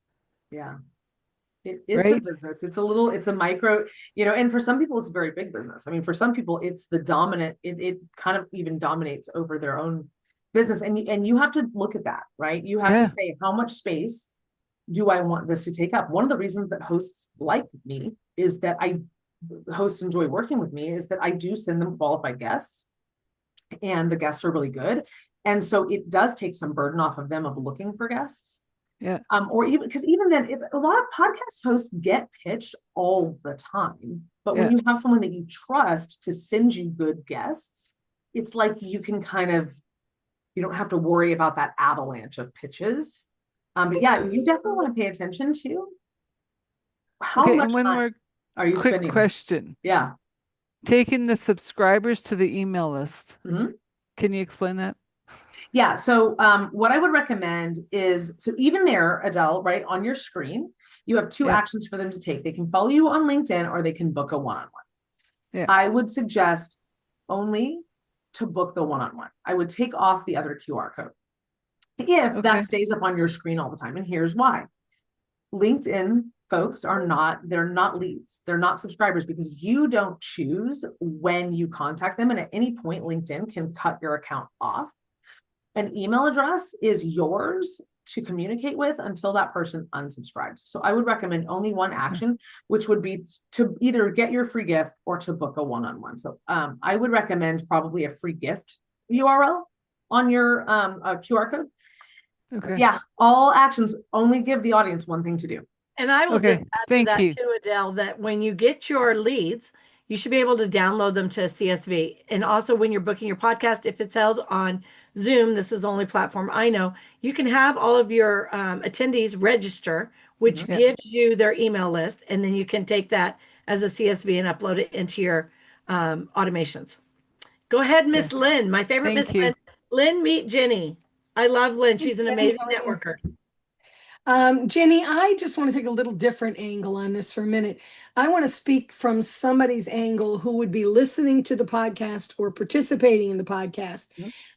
Yeah. It's a Right? business. It's a micro, and for some people, it's a very big business. I mean, for some people, it's the dominant, it kind of even dominates over their own business. And you have to look at that, right? You have to say, how much space do I want this to take up? One of the reasons that hosts like me is that hosts enjoy working with me, is that I do send them qualified guests, and the guests are really good. And so it does take some burden off of them of looking for guests. Yeah. Or even, because even then, a lot of podcast hosts get pitched all the time. But when you have someone that you trust to send you good guests, it's like you can you don't have to worry about that avalanche of pitches. But yeah, you definitely want to pay attention to how much and one time more are you quick spending? question. Yeah. Taking the subscribers to the email list. Mm-hmm. Can you explain that? Yeah. So what I would recommend is, so even there, Adele, right on your screen, you have 2 actions for them to take. They can follow you on LinkedIn, or they can book a one-on-one. Yeah. I would suggest only to book the one-on-one. I would take off the other QR code if that stays up on your screen all the time. And here's why. LinkedIn folks they're not leads. They're not subscribers, because you don't choose when you contact them. And at any point, LinkedIn can cut your account off. An email address is yours to communicate with until that person unsubscribes. So I would recommend only one action, which would be to either get your free gift or to book a one-on-one. So I would recommend probably a free gift URL on your QR code. Okay. Yeah, all actions only give the audience one thing to do. And I will just add to that too, Adele, that when you get your leads, you should be able to download them to a CSV. And also when you're booking your podcast, if it's held on Zoom, this is the only platform I know, you can have all of your attendees register, which gives you their email list. And then you can take that as a CSV and upload it into your automations. Go ahead, Miss Lynn, my favorite Miss Lynn. Lynn, meet Gini. I love Lynn. She's an amazing networker. Jenny, I just want to take a little different angle on this for a minute. I want to speak from somebody's angle who would be listening to the podcast or participating in the podcast.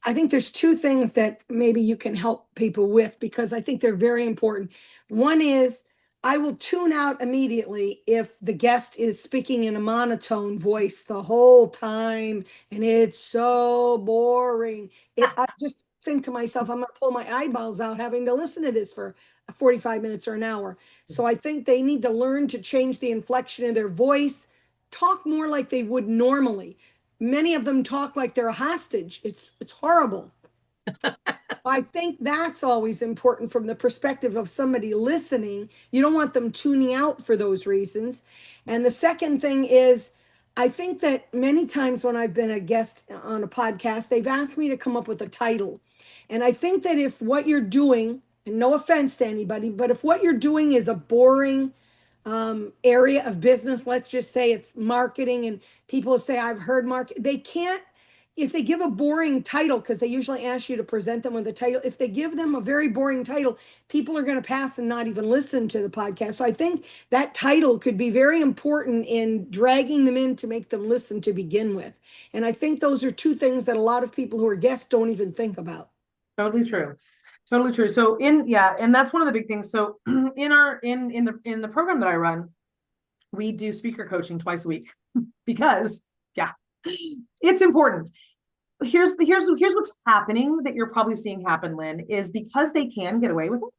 I think there's 2 things that maybe you can help people with, because I think they're very important. One is, I will tune out immediately if the guest is speaking in a monotone voice the whole time and it's so boring. I just think to myself, I'm going to pull my eyeballs out having to listen to this for 45 minutes or an hour. So I think they need to learn to change the inflection of their voice, talk more like they would normally. Many of them talk like they're a hostage. It's horrible. I think that's always important from the perspective of somebody listening. You don't want them tuning out for those reasons. And the second thing is, I think that many times when I've been a guest on a podcast, they've asked me to come up with a title. And I think that if what you're doing, and no offense to anybody, but if what you're doing is a boring area of business, let's just say it's marketing, and people say, I've heard market, they can't, if they give a boring title, because they usually ask you to present them with a title, if they give them a very boring title, people are going to pass and not even listen to the podcast. So I think that title could be very important in dragging them in to make them listen to begin with. And I think those are two things that a lot of people who are guests don't even think about. Totally true. Totally true. So and that's one of the big things. So in the program that I run, we do speaker coaching twice a week because it's important. Here's what's happening that you're probably seeing happen, Lynn, is because they can get away with it.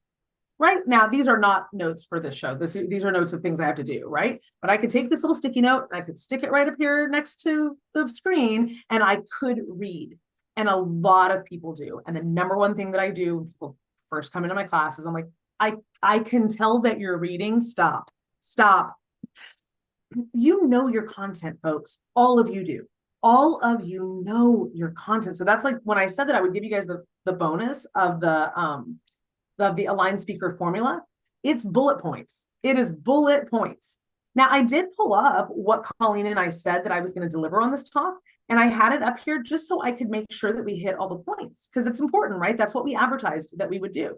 Right now, these are not notes for this show. These are notes of things I have to do, right? But I could take this little sticky note and I could stick it right up here next to the screen and I could read. And a lot of people do. And the number one thing that I do when people first come into my class is I'm like, I can tell that you're reading. Stop. You know your content, folks. All of you do. All of you know your content. So that's like when I said that I would give you guys the bonus of the aligned speaker formula. It's bullet points. It is bullet points. Now I did pull up what Coleen and I said that I was going to deliver on this talk. And I had it up here just so I could make sure that we hit all the points because it's important, right? That's what we advertised that we would do.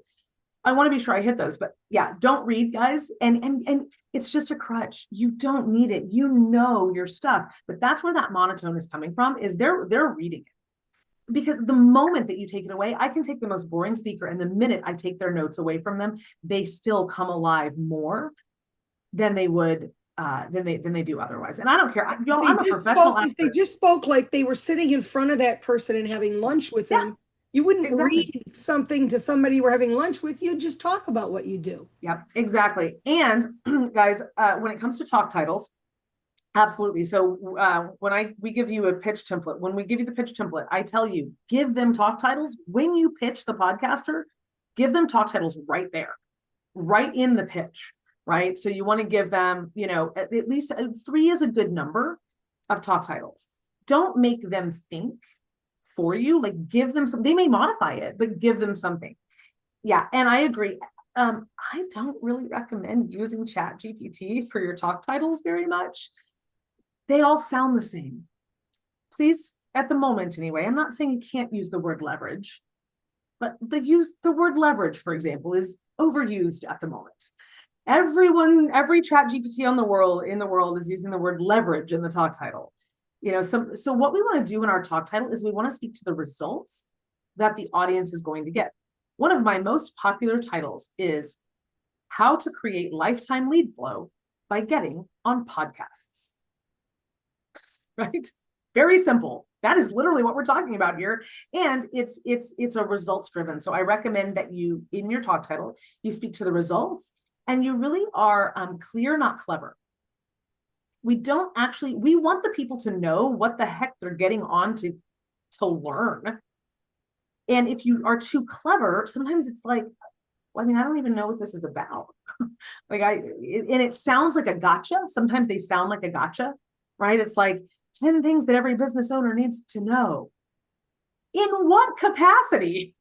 I want to be sure I hit those, but yeah, don't read, guys. And it's just a crutch. You don't need it. You know your stuff, but that's where that monotone is coming from, is they're reading it. Because the moment that you take it away, I can take the most boring speaker, and the minute I take their notes away from them, they still come alive more than they would than they do otherwise. And I don't care. Y'all, I'm a professional actress. If they just spoke like they were sitting in front of that person and having lunch with them, you wouldn't read something to somebody you were having lunch with. You'd just talk about what you do. Yep, exactly. And guys, when it comes to talk titles, absolutely. So when we give you a pitch template, when we give you the pitch template, I tell you, give them talk titles. When you pitch the podcaster, give them talk titles right there, right in the pitch, right? So you want to give them, at least 3 is a good number of talk titles. Don't make them think for you, like give them some, they may modify it, but give them something. Yeah. And I agree. I don't really recommend using ChatGPT for your talk titles very much. They all sound the same. Please, at the moment anyway, I'm not saying you can't use the word leverage, but the word leverage, for example, is overused at the moment. Every ChatGPT in the world is using the word leverage in the talk title. So what we want to do in our talk title is we want to speak to the results that the audience is going to get. One of my most popular titles is How to Create Lifetime Lead Flow by Getting on Podcasts. Right? Very simple. That is literally what we're talking about here. And it's a results driven. So I recommend that you, in your talk title, you speak to the results and you really are clear, not clever. We want the people to know what the heck they're getting on to learn. And if you are too clever, sometimes it's like, I don't even know what this is about. And it sounds like a gotcha. Sometimes they sound like a gotcha, right? It's like 10 things that every business owner needs to know. In what capacity?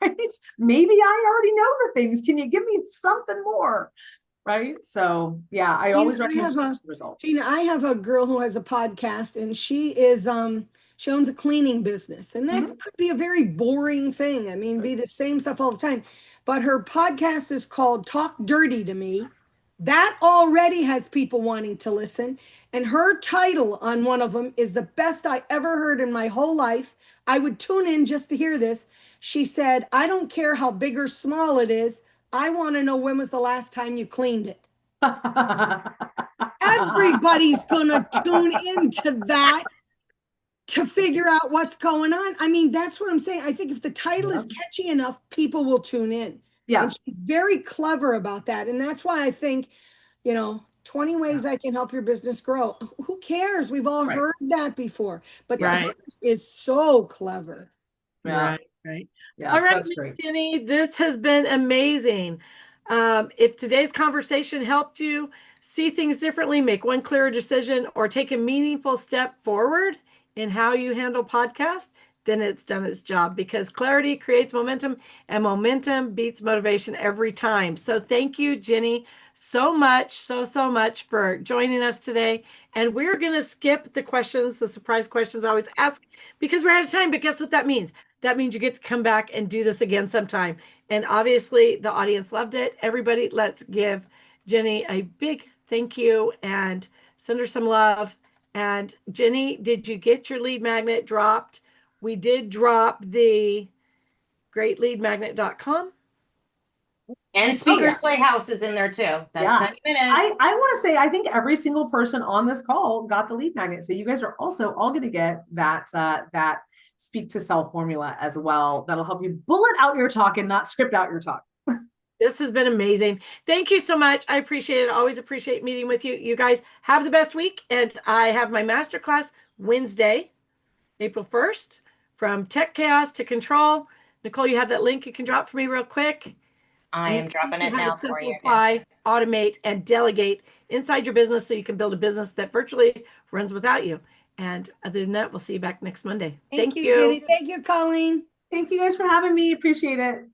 Right? Maybe I already know the things. Can you give me something more? Right. So yeah, I always recommend the results. Gina, I have a girl who has a podcast and she owns a cleaning business. And that could be a very boring thing. Be the same stuff all the time. But her podcast is called Talk Dirty to Me. That already has people wanting to listen. And her title on one of them is the best I ever heard in my whole life. I would tune in just to hear this. She said, I don't care how big or small it is. I want to know when was the last time you cleaned it. Everybody's going to tune into that to figure out what's going on. That's what I'm saying. I think if the title is catchy enough, people will tune in. Yeah. And she's very clever about that. And that's why I think, 20 ways I can help your business grow. Who cares? We've all heard that before. But this is so clever. Yeah. Right. Yeah, all right, Ms. Gini, this has been amazing. If today's conversation helped you, see things differently, make one clearer decision, or take a meaningful step forward in how you handle podcast, then it's done its job, because clarity creates momentum and momentum beats motivation every time. So thank you, Gini, so much, so much for joining us today. And we're going to skip the questions, the surprise questions I always ask, because we're out of time. But guess what that means? That means you get to come back and do this again sometime. And obviously the audience loved it. Everybody, let's give Gini a big thank you and send her some love. And Gini, did you get your lead magnet dropped? We did drop the greatleadmagnet.com. And Speakers Playhouse is in there too. That's 90 minutes. I want to say, I think every single person on this call got the lead magnet. So you guys are also all going to get that, that speak to sell formula as well. That'll help you bullet out your talk and not script out your talk. This has been amazing. Thank you so much. I appreciate it. Always appreciate meeting with you. You guys have the best week. And I have my masterclass Wednesday, April 1st, from tech chaos to control. Nicole, you have that link you can drop for me real quick. I am dropping it now for you. Simplify, automate, and delegate inside your business so you can build a business that virtually runs without you. And other than that, we'll see you back next Monday. Thank you. Gini. Thank you, Coleen. Thank you guys for having me. Appreciate it.